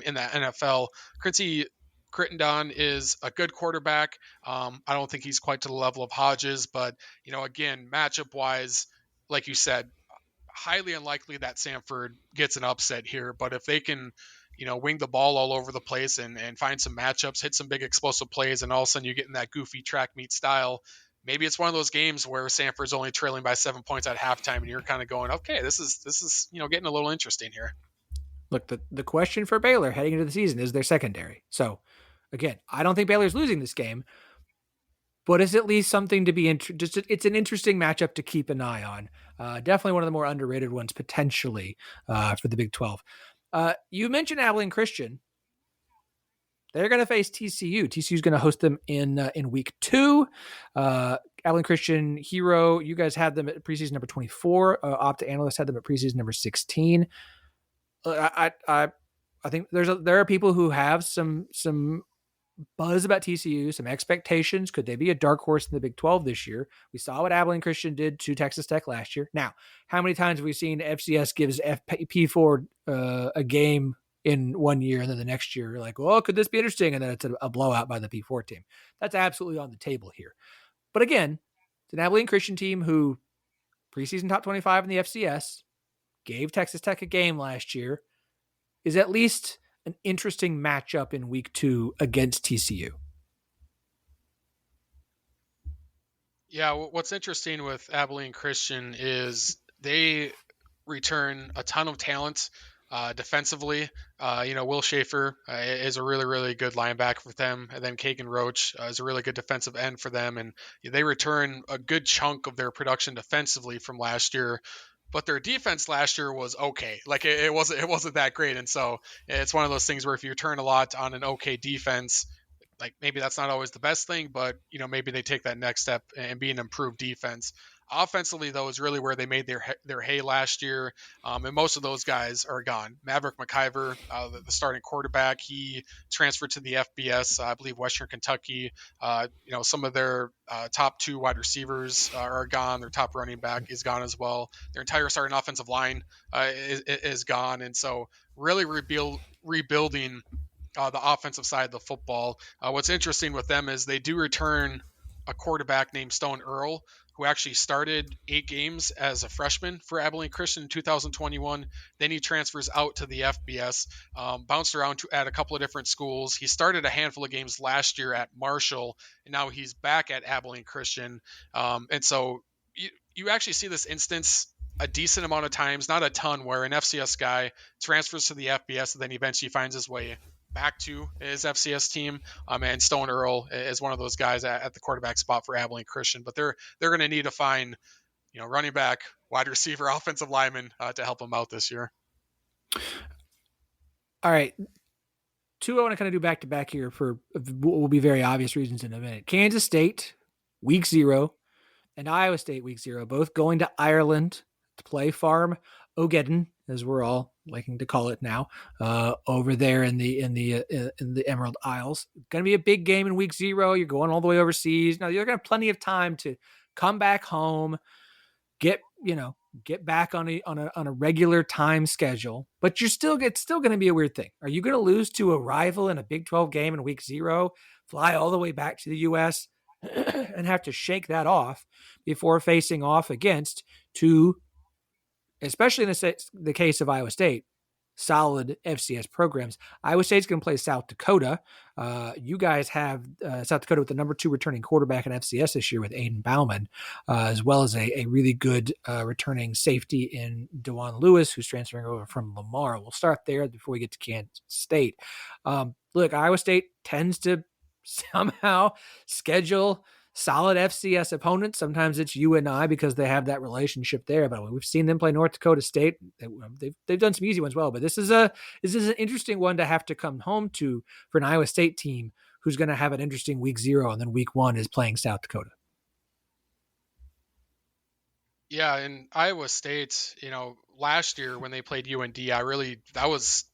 in the NFL. Quincy Crittenden is a good quarterback. I don't think he's quite to the level of Hodges, but again, matchup wise, like you said, highly unlikely that Samford gets an upset here. But if they can, wing the ball all over the place and find some matchups, hit some big explosive plays, and all of a sudden you get in that goofy track meet style, maybe it's one of those games where Samford's only trailing by 7 points at halftime, and you're kind of going, okay, this is getting a little interesting here. Look, the question for Baylor heading into the season is their secondary. So, again, I don't think Baylor's losing this game, but it's at least something to be it's an interesting matchup to keep an eye on. Definitely one of the more underrated ones potentially for the Big 12. You mentioned Abilene Christian. They're going to face TCU. TCU is going to host them in week 2. Abilene Christian Hero, you guys had them at preseason number 24. Opta Analyst had them at preseason number 16. I think there are people who have some buzz about TCU, some expectations. Could they be a dark horse in the Big 12 this year? We saw what Abilene Christian did to Texas Tech last year. Now, how many times have we seen FCS gives P4 a game in 1 year, and then the next year you're like, well, could this be interesting? And then it's a blowout by the P4 team. That's absolutely on the table here. But again, it's an Abilene Christian team who preseason top 25 in the FCS, gave Texas Tech a game last year, is at least an interesting matchup in week 2 against TCU. Yeah, what's interesting with Abilene Christian is they return a ton of talent defensively. Will Schaefer is a really, really good linebacker for them. And then Kagan Roach is a really good defensive end for them. And they return a good chunk of their production defensively from last year. But their defense last year was okay. Like it wasn't that great. And so it's one of those things where if you return a lot on an okay defense, like maybe that's not always the best thing, but maybe they take that next step and be an improved defense. Offensively, though, is really where they made their hay last year, and most of those guys are gone. Maverick McIver, the starting quarterback, he transferred to the FBS, I believe Western Kentucky. Some of their top 2 wide receivers are gone. Their top running back is gone as well. Their entire starting offensive line is gone, and so really rebuilding the offensive side of the football. What's interesting with them is they do return a quarterback named Stone Earl, who actually started 8 games as a freshman for Abilene Christian in 2021. Then he transfers out to the FBS, bounced around at a couple of different schools. He started a handful of games last year at Marshall, and now he's back at Abilene Christian. And so you actually see this instance a decent amount of times, not a ton, where an FCS guy transfers to the FBS and then eventually finds his way back to his FCS team. And Stone Earl is one of those guys at the quarterback spot for Abilene Christian, but they're going to need to find, running back, wide receiver, offensive lineman to help them out this year. All right. 2 I want to kind of do back to back here for what will be very obvious reasons in a minute. Kansas State, week 0, and Iowa State, week 0, both going to Ireland to play Farm Ogeddon, as we're all liking to call it now, over there in the Emerald Isles. Going to be a big game in week 0. You're going all the way overseas. Now you're going to have plenty of time to come back home, get back on a regular time schedule. But it's still going to be a weird thing. Are you going to lose to a rival in a Big 12 game in week 0, fly all the way back to the U.S. and have to shake that off before facing off against 2, especially in the case of Iowa State, solid FCS programs. Iowa State's going to play South Dakota. You guys have South Dakota with the number 2 returning quarterback in FCS this year with Aiden Bauman, as well as a really good returning safety in DeJuan Lewis, who's transferring over from Lamar. We'll start there before we get to Kansas State. Look, Iowa State tends to somehow schedule solid FCS opponents. Sometimes it's you and I because they have that relationship there. But we've seen them play North Dakota State. They've done some easy ones well. But this is an interesting one to have to come home to for an Iowa State team who's going to have an interesting week 0, and then week 1 is playing South Dakota. Yeah, and Iowa State, last year when they played UND, that was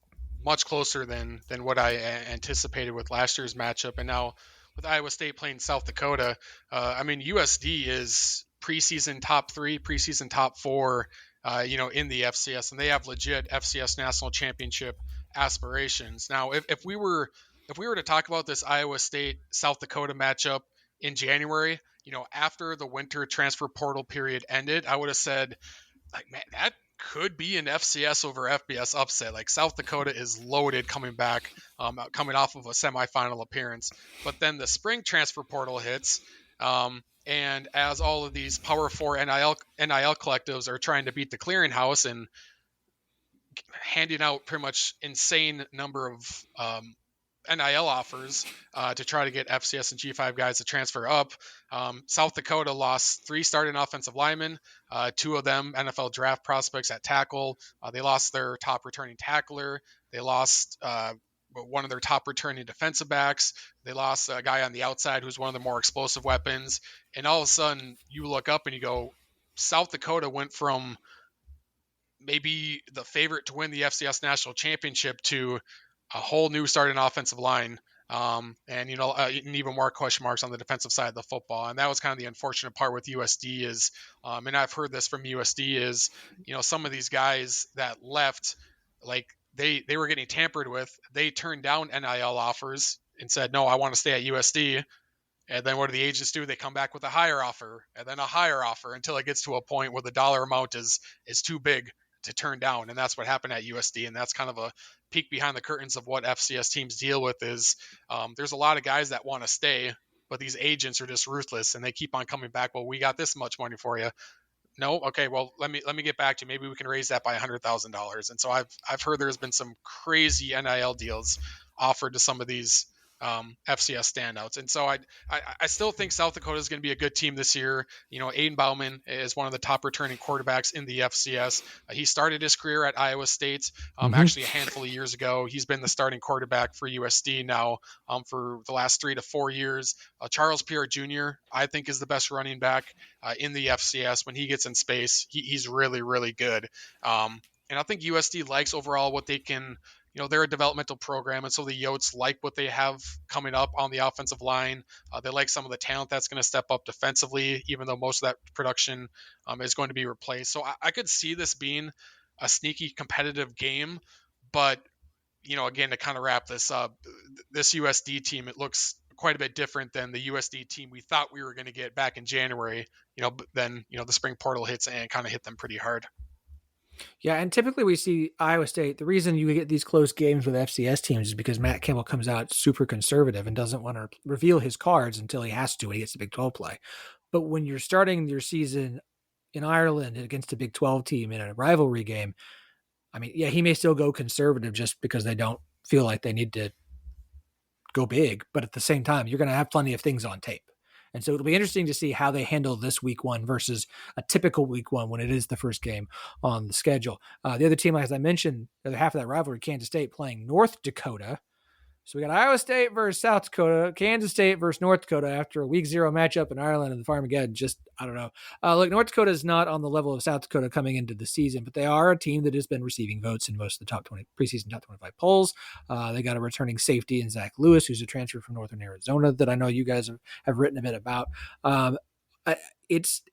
much closer than what I anticipated with last year's matchup. And now with Iowa State playing South Dakota, USD is preseason top 3, preseason top 4, in the FCS, and they have legit FCS national championship aspirations. Now, if we were to talk about this Iowa State South Dakota matchup in January, after the winter transfer portal period ended, I would have said, like, man, that could be an FCS over FBS upset. Like, South Dakota is loaded coming back, coming off of a semifinal appearance. But then the spring transfer portal hits, and as all of these Power 4 NIL collectives are trying to beat the clearinghouse and handing out pretty much insane number of NIL offers to try to get FCS and G5 guys to transfer up. South Dakota lost 3 starting offensive linemen, 2 of them NFL draft prospects at tackle. They lost their top returning tackler. They lost one of their top returning defensive backs. They lost a guy on the outside who's one of the more explosive weapons. And all of a sudden you look up and you go, South Dakota went from maybe the favorite to win the FCS national championship to a whole new starting offensive line, and even more question marks on the defensive side of the football. And that was kind of the unfortunate part with USD is, and I've heard this from USD is, some of these guys that left, like they were getting tampered with. They turned down NIL offers and said, no, I want to stay at USD. And then what do the agents do? They come back with a higher offer and then a higher offer until it gets to a point where the dollar amount is too big to turn down. And that's what happened at USD. And that's kind of a peek behind the curtains of what FCS teams deal with is there's a lot of guys that want to stay, but these agents are just ruthless and they keep on coming back. Well, we got this much money for you. No. Okay. Well, let me get back to you. Maybe we can raise that by $100,000. And so I've heard there's been some crazy NIL deals offered to some of these FCS standouts. And so I still think South Dakota is going to be a good team this year. Aiden Bauman is one of the top returning quarterbacks in the FCS. He started his career at Iowa State, actually a handful of years ago. He's been the starting quarterback for USD now for the last 3 to 4 years. Charles Pierre Jr., I think, is the best running back in the FCS. When he gets in space, he's really, really good. And I think USD likes overall what they can. They're a developmental program, and so the Yotes like what they have coming up on the offensive line. They like some of the talent that's going to step up defensively, even though most of that production is going to be replaced. So I could see this being a sneaky competitive game, but, again, to kind of wrap this up, this USD team, it looks quite a bit different than the USD team we thought we were going to get back in January, but then, the spring portal hits and kind of hit them pretty hard. Yeah, and typically we see Iowa State, the reason you get these close games with FCS teams is because Matt Campbell comes out super conservative and doesn't want to reveal his cards until he has to when he gets the Big 12 play. But when you're starting your season in Ireland against a Big 12 team in a rivalry game, he may still go conservative just because they don't feel like they need to go big. But at the same time, you're going to have plenty of things on tape. And so it'll be interesting to see how they handle this week 1 versus a typical week 1 when it is the first game on the schedule. The other team, as I mentioned, the other half of that rivalry, Kansas State playing North Dakota. So we got Iowa State versus South Dakota, Kansas State versus North Dakota after a week 0 matchup in Ireland and the Farmageddon. Just, I don't know. Look, North Dakota is not on the level of South Dakota coming into the season, but they are a team that has been receiving votes in most of the top 20 preseason top 25 polls. They got a returning safety in Zach Lewis, who's a transfer from Northern Arizona that I know you guys have written a bit about.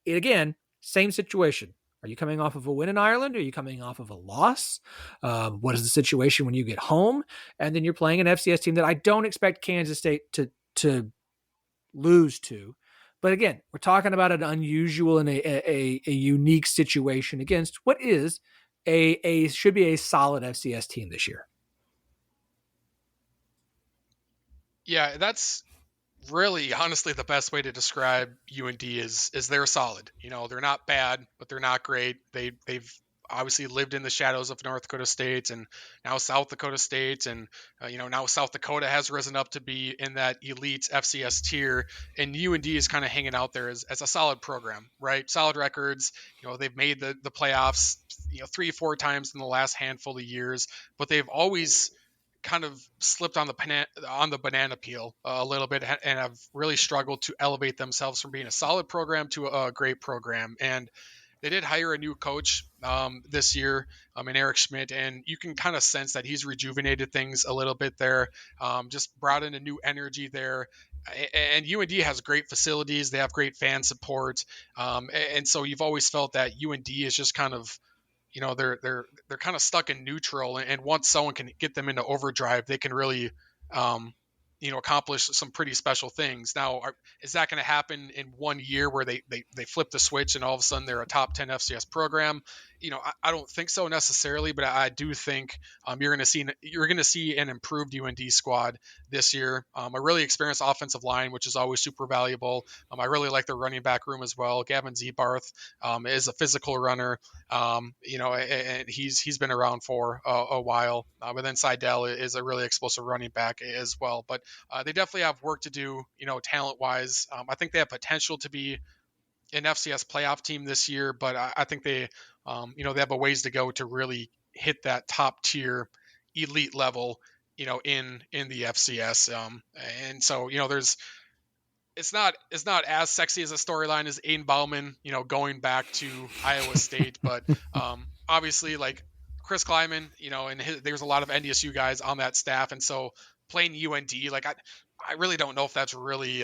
Again, same situation. Are you coming off of a win in Ireland? Are you coming off of a loss? What is the situation when you get home? And then you're playing an FCS team that I don't expect Kansas State to lose to. But again, we're talking about an unusual and a unique situation against what is a should be a solid FCS team this year. Yeah, that's really honestly the best way to describe UND is they're solid. They're not bad, but they're not great. They've obviously lived in the shadows of North Dakota State and now South Dakota State, and now South Dakota has risen up to be in that elite FCS tier, and UND is kind of hanging out there as a solid program, right? Solid records. They've made the playoffs 3-4 times in the last handful of years, but they've always kind of slipped on the banana peel a little bit and have really struggled to elevate themselves from being a solid program to a great program. And they did hire a new coach this year in Eric Schmidt, and you can kind of sense that he's rejuvenated things a little bit there, just brought in a new energy there. And UND has great facilities. They have great fan support. And so you've always felt that UND is just kind of, they're kind of stuck in neutral, and once someone can get them into overdrive, they can really accomplish some pretty special things. Now, is that going to happen in 1 year where they flip the switch and all of a sudden they're a top 10 FCS program? I don't think so necessarily, but I do think you're going to see an improved UND squad this year. A really experienced offensive line, which is always super valuable. I really like their running back room as well. Gavin Zebarth is a physical runner, and he's been around for a while. But then Seidel is a really explosive running back as well. But they definitely have work to do, talent-wise. I think they have potential to be an FCS playoff team this year, but I think they have a ways to go to really hit that top tier elite level, in the FCS. And so, it's not as sexy as a storyline as Aiden Bauman, going back to Iowa State, but obviously like Chris Kleiman, and there's a lot of NDSU guys on that staff. And so playing UND, like I really don't know if that's really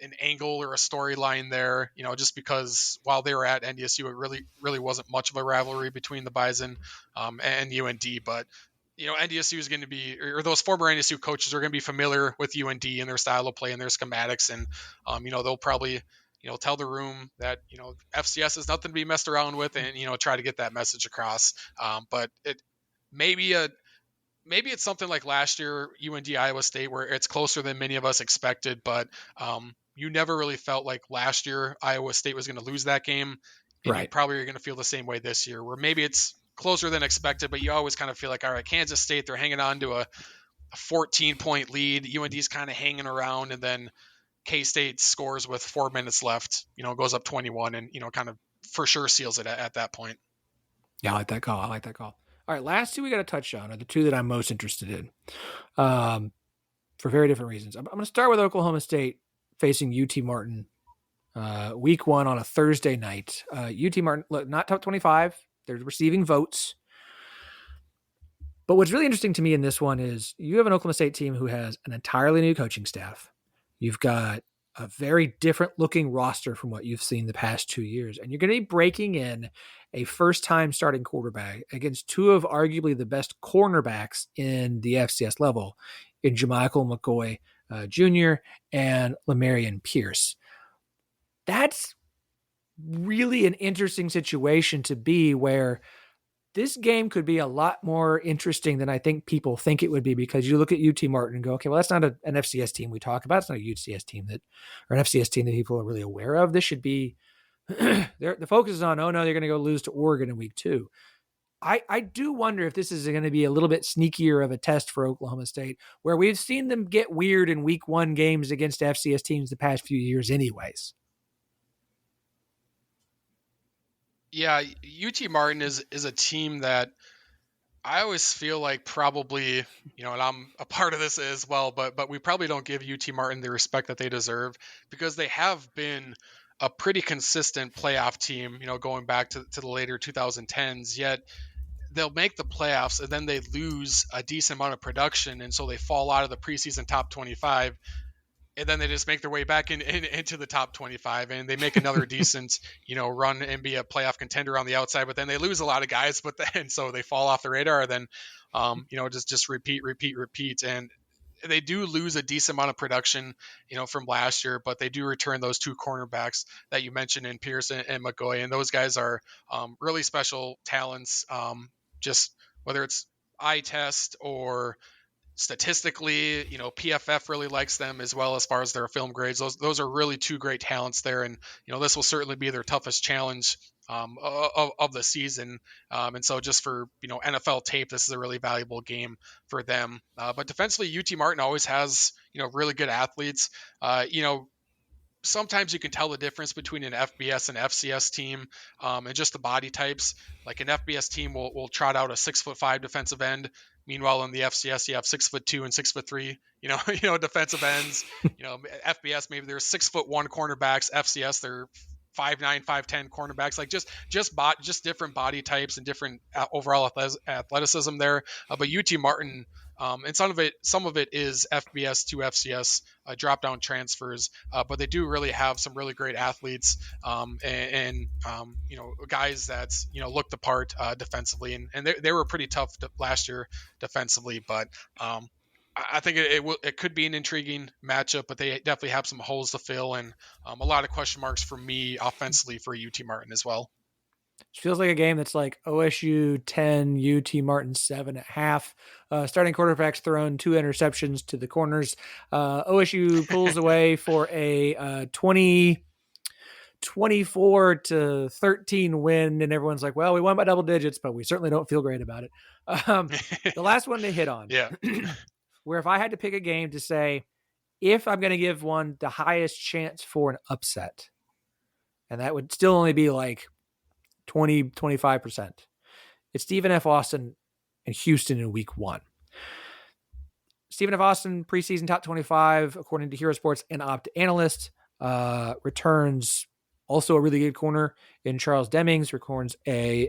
an angle or a storyline there, just because while they were at NDSU, it really wasn't much of a rivalry between the Bison and UND. But NDSU is going to be, or those former NDSU coaches are going to be familiar with UND and their style of play and their schematics, and they'll probably tell the room that FCS is nothing to be messed around with, and try to get that message across. But it maybe it's something like last year UND Iowa State, where it's closer than many of us expected, but you never really felt like last year Iowa State was going to lose that game. And Right. You probably are going to feel the same way this year, where maybe it's closer than expected, but you always kind of feel like, all right, Kansas State, they're hanging on to a 14-point lead. UND's kind of hanging around, and then K-State scores with 4 minutes left, goes up 21 and, kind of for sure seals it at that point. Yeah, I like that call. All right, last two we got to touch on are the two that I'm most interested in for very different reasons. I'm going to start with Oklahoma State facing UT Martin week 1 on a Thursday night. UT Martin, look, not top 25. They're receiving votes. But what's really interesting to me in this one is you have an Oklahoma State team who has an entirely new coaching staff. You've got a very different looking roster from what you've seen the past 2 years. And you're going to be breaking in a first-time starting quarterback against two of arguably the best cornerbacks in the FCS level in Jamichael McCoy Jr. and Lemarian Pierce. That's really an interesting situation to be, where this game could be a lot more interesting than I think people think it would be, because you look at UT Martin and go, okay, well, that's not an FCS team we talk about. It's not a UCS team or an FCS team that people are really aware of. This should be, the focus is on, oh no, they're going to go lose to Oregon in week 2. I do wonder if this is going to be a little bit sneakier of a test for Oklahoma State, where we've seen them get weird in week 1 games against FCS teams the past few years anyways. Yeah, UT Martin is a team that I always feel like probably, and I'm a part of this as well, but we probably don't give UT Martin the respect that they deserve, because they have been a pretty consistent playoff team, going back to the later 2010s, yet they'll make the playoffs and then they lose a decent amount of production, and so they fall out of the preseason top 25. And then they just make their way back into the top 25, and they make another decent, run and be a playoff contender on the outside. But then they lose a lot of guys, so they fall off the radar. And then, just repeat. And they do lose a decent amount of production, from last year, but they do return those 2 cornerbacks that you mentioned in Pearson and McGoy, and those guys are really special talents. Just whether it's eye test or statistically, PFF really likes them as well as far as their film grades. Those are really 2 great talents there, and this will certainly be their toughest challenge of the season. And so just for NFL tape, this is a really valuable game for them. But defensively, UT Martin always has really good athletes. Sometimes you can tell the difference between an FBS and FCS team, and just the body types. Like an FBS team will trot out a 6'5" defensive end. Meanwhile, in the FCS, you have 6'2" and 6'3", defensive ends. FBS, maybe there's 6'1" cornerbacks. FCS, they're 5'9", 5'10" cornerbacks. Like just different body types and different overall athleticism there. But UT Martin, and some of it is FBS to FCS drop down transfers, but they do really have some really great athletes, and guys that's look the part defensively, and they were pretty tough last year defensively, but I think it could be an intriguing matchup, but they definitely have some holes to fill, and a lot of question marks for me offensively for UT Martin as well. It feels like a game that's like OSU 10, UT Martin 7 at half. Starting quarterbacks thrown 2 interceptions to the corners. OSU pulls away for a 24-13 win, and everyone's like, well, we won by double digits, but we certainly don't feel great about it. The last one they hit on. Yeah. Where if I had to pick a game to say, if I'm going to give one the highest chance for an upset, and that would still only be like 20-25%. It's Stephen F. Austin and Houston in week 1. Stephen F. Austin, preseason top 25, according to Hero Sports and Opt Analyst, returns also a really good corner in Charles Demings, returns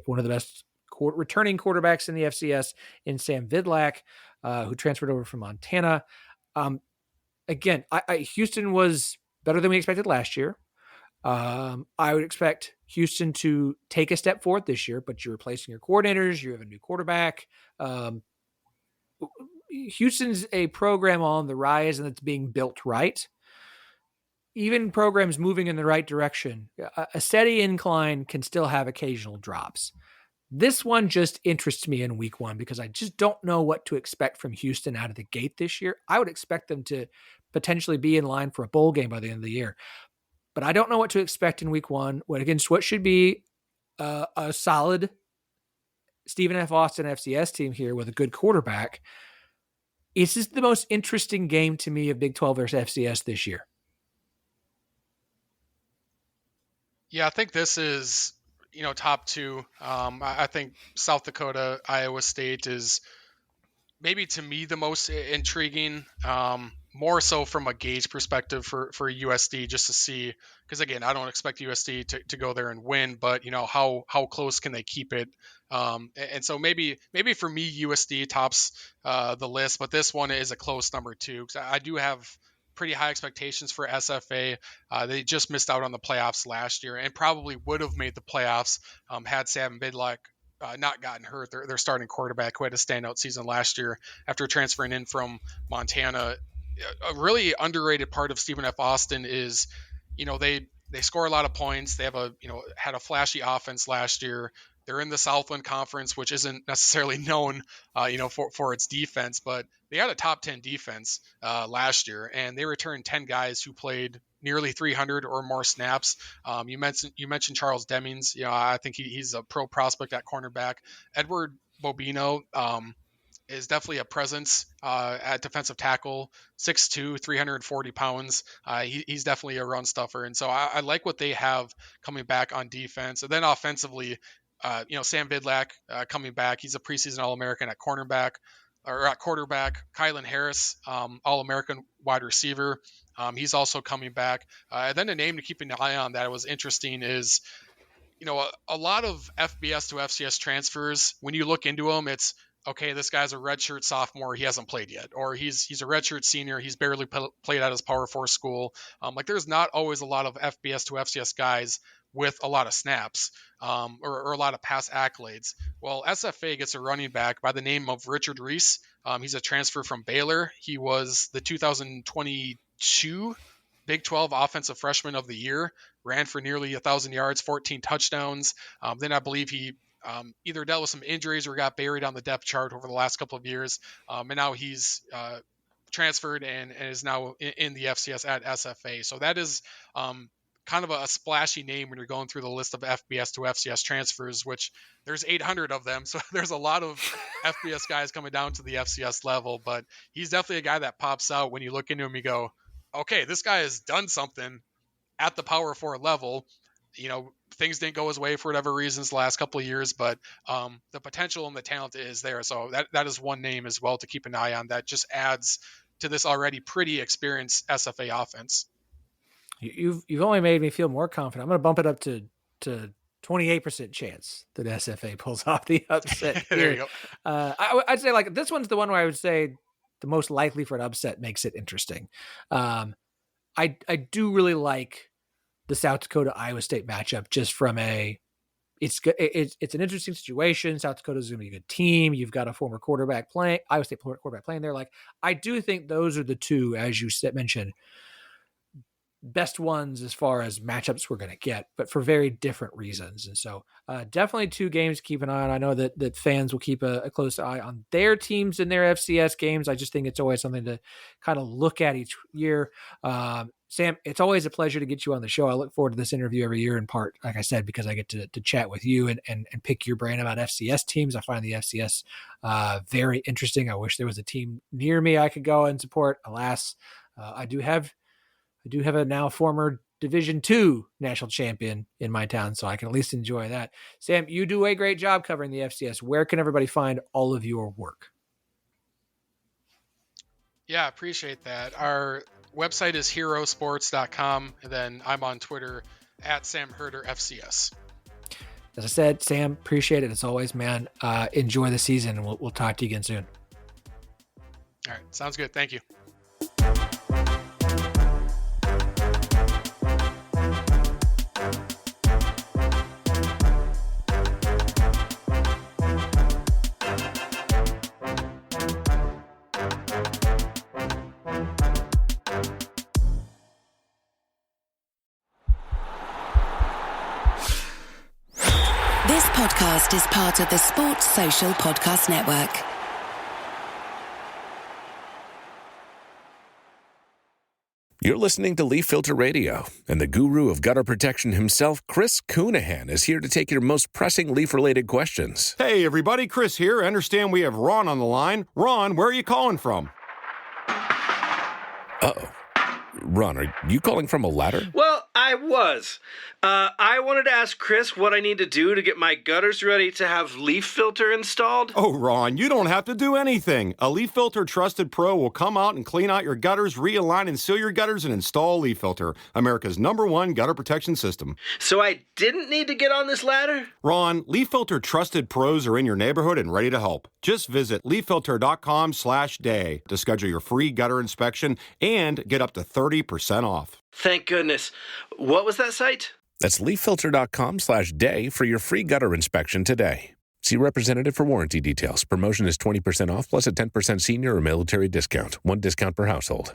one of the best returning quarterbacks in the FCS in Sam Vidlak, who transferred over from Montana. Again, Houston was better than we expected last year. I would expect Houston to take a step forward this year, but you're replacing your coordinators. You have a new quarterback. Houston's a program on the rise, and it's being built right. Even programs moving in the right direction, a steady incline can still have occasional drops. This one just interests me in week 1 because I just don't know what to expect from Houston out of the gate this year. I would expect them to potentially be in line for a bowl game by the end of the year. But I don't know what to expect in week 1. Against what should be a solid Stephen F. Austin FCS team here with a good quarterback. Is this the most interesting game to me of Big 12 versus FCS this year? Yeah, I think this is, top 2. I think South Dakota, Iowa State is maybe to me the most intriguing. More so from a gauge perspective for USD, just to see, because again, I don't expect USD to go there and win, but how close can they keep it? And so maybe for me, USD tops the list, but this one is a close number 2 because I do have pretty high expectations for SFA. They just missed out on the playoffs last year and probably would have made the playoffs had Sam Vidlak not gotten hurt. Their starting quarterback, who had a standout season last year after transferring in from Montana. A really underrated part of Stephen F. Austin is, they score a lot of points. They have had a flashy offense last year. They're in the Southland Conference, which isn't necessarily known, for its defense, but they had a top 10 defense last year, and they returned 10 guys who played nearly 300 or more snaps. You mentioned Charles Demings. I think he's a pro prospect at cornerback. Edward Bobino, is definitely a presence at defensive tackle, 6'2", 340 pounds. He's definitely a run stuffer. And so I like what they have coming back on defense. And then offensively, Sam Vidlak coming back. He's a preseason All-American at cornerback or at quarterback. Kylan Harris, All-American wide receiver. He's also coming back. And then a name to keep an eye on that was interesting is, a lot of FBS to FCS transfers, when you look into them, it's, okay, this guy's a redshirt sophomore. He hasn't played yet. Or he's a redshirt senior. He's barely played at his Power 4 school. There's not always a lot of FBS to FCS guys with a lot of snaps or a lot of pass accolades. Well, SFA gets a running back by the name of Richard Rizz. He's a transfer from Baylor. He was the 2022 Big 12 Offensive Freshman of the Year, ran for nearly 1,000 yards, 14 touchdowns. Then I believe he either dealt with some injuries or got buried on the depth chart over the last couple of years. And now he's transferred and is now in the FCS at SFA. So that is kind of a splashy name when you're going through the list of FBS to FCS transfers, which there's 800 of them. So there's a lot of FBS guys coming down to the FCS level, but he's definitely a guy that pops out when you look into him, you go, okay, this guy has done something at the Power 4 level. You know, things didn't go his way for whatever reasons the last couple of years, but the potential and the talent is there. So that is one name as well to keep an eye on that just adds to this already pretty experienced SFA offense. You've only made me feel more confident. I'm going to bump it up to 28% chance that SFA pulls off the upset. There you go. I'd say like this one's the one where I would say the most likely for an upset makes it interesting. I do really like the South Dakota Iowa State matchup just from it's an interesting situation. South Dakota is going to be a good team. You've got a former quarterback playing, Iowa State quarterback playing there. Like I do think those are the two, as you mentioned, best ones as far as matchups we're going to get, but for very different reasons. And so definitely two games to keep an eye on. I know that fans will keep a close eye on their teams in their FCS games. I just think it's always something to kind of look at each year. Sam, it's always a pleasure to get you on the show. I look forward to this interview every year, in part, like I said, because I get to chat with you and pick your brain about FCS teams. I find the FCS very interesting. I wish there was a team near me I could go and support. Alas, I do have a now former Division II national champion in my town, so I can at least enjoy that. Sam, you do a great job covering the FCS. Where can everybody find all of your work? Yeah, I appreciate that. Our website is herosports.com, and then I'm on Twitter at SamHerderFCS. As I said, Sam, appreciate it as always, man. Enjoy the season. We'll talk to you again soon. All right, sounds good. Thank you. This podcast is part of the Sports Social Podcast Network. You're listening to Leaf Filter Radio, and the guru of gutter protection himself, Chris Coonahan, is here to take your most pressing leaf-related questions. Hey, everybody, Chris here. I understand we have Ron on the line. Ron, where are you calling from? Uh-oh. Ron, are you calling from a ladder? Well, I was. I wanted to ask Chris what I need to do to get my gutters ready to have leaf filter installed. Oh, Ron, you don't have to do anything. A Leaf Filter Trusted Pro will come out and clean out your gutters, realign and seal your gutters, and install Leaf Filter, America's #1 gutter protection system. So I didn't need to get on this ladder? Ron, Leaf Filter Trusted Pros are in your neighborhood and ready to help. Just visit leaffilter.com/day to schedule your free gutter inspection and get up to 30% off. Thank goodness. What was that site? That's leaffilter.com/day for your free gutter inspection today. See representative for warranty details. Promotion is 20% off plus a 10% senior or military discount. One discount per household.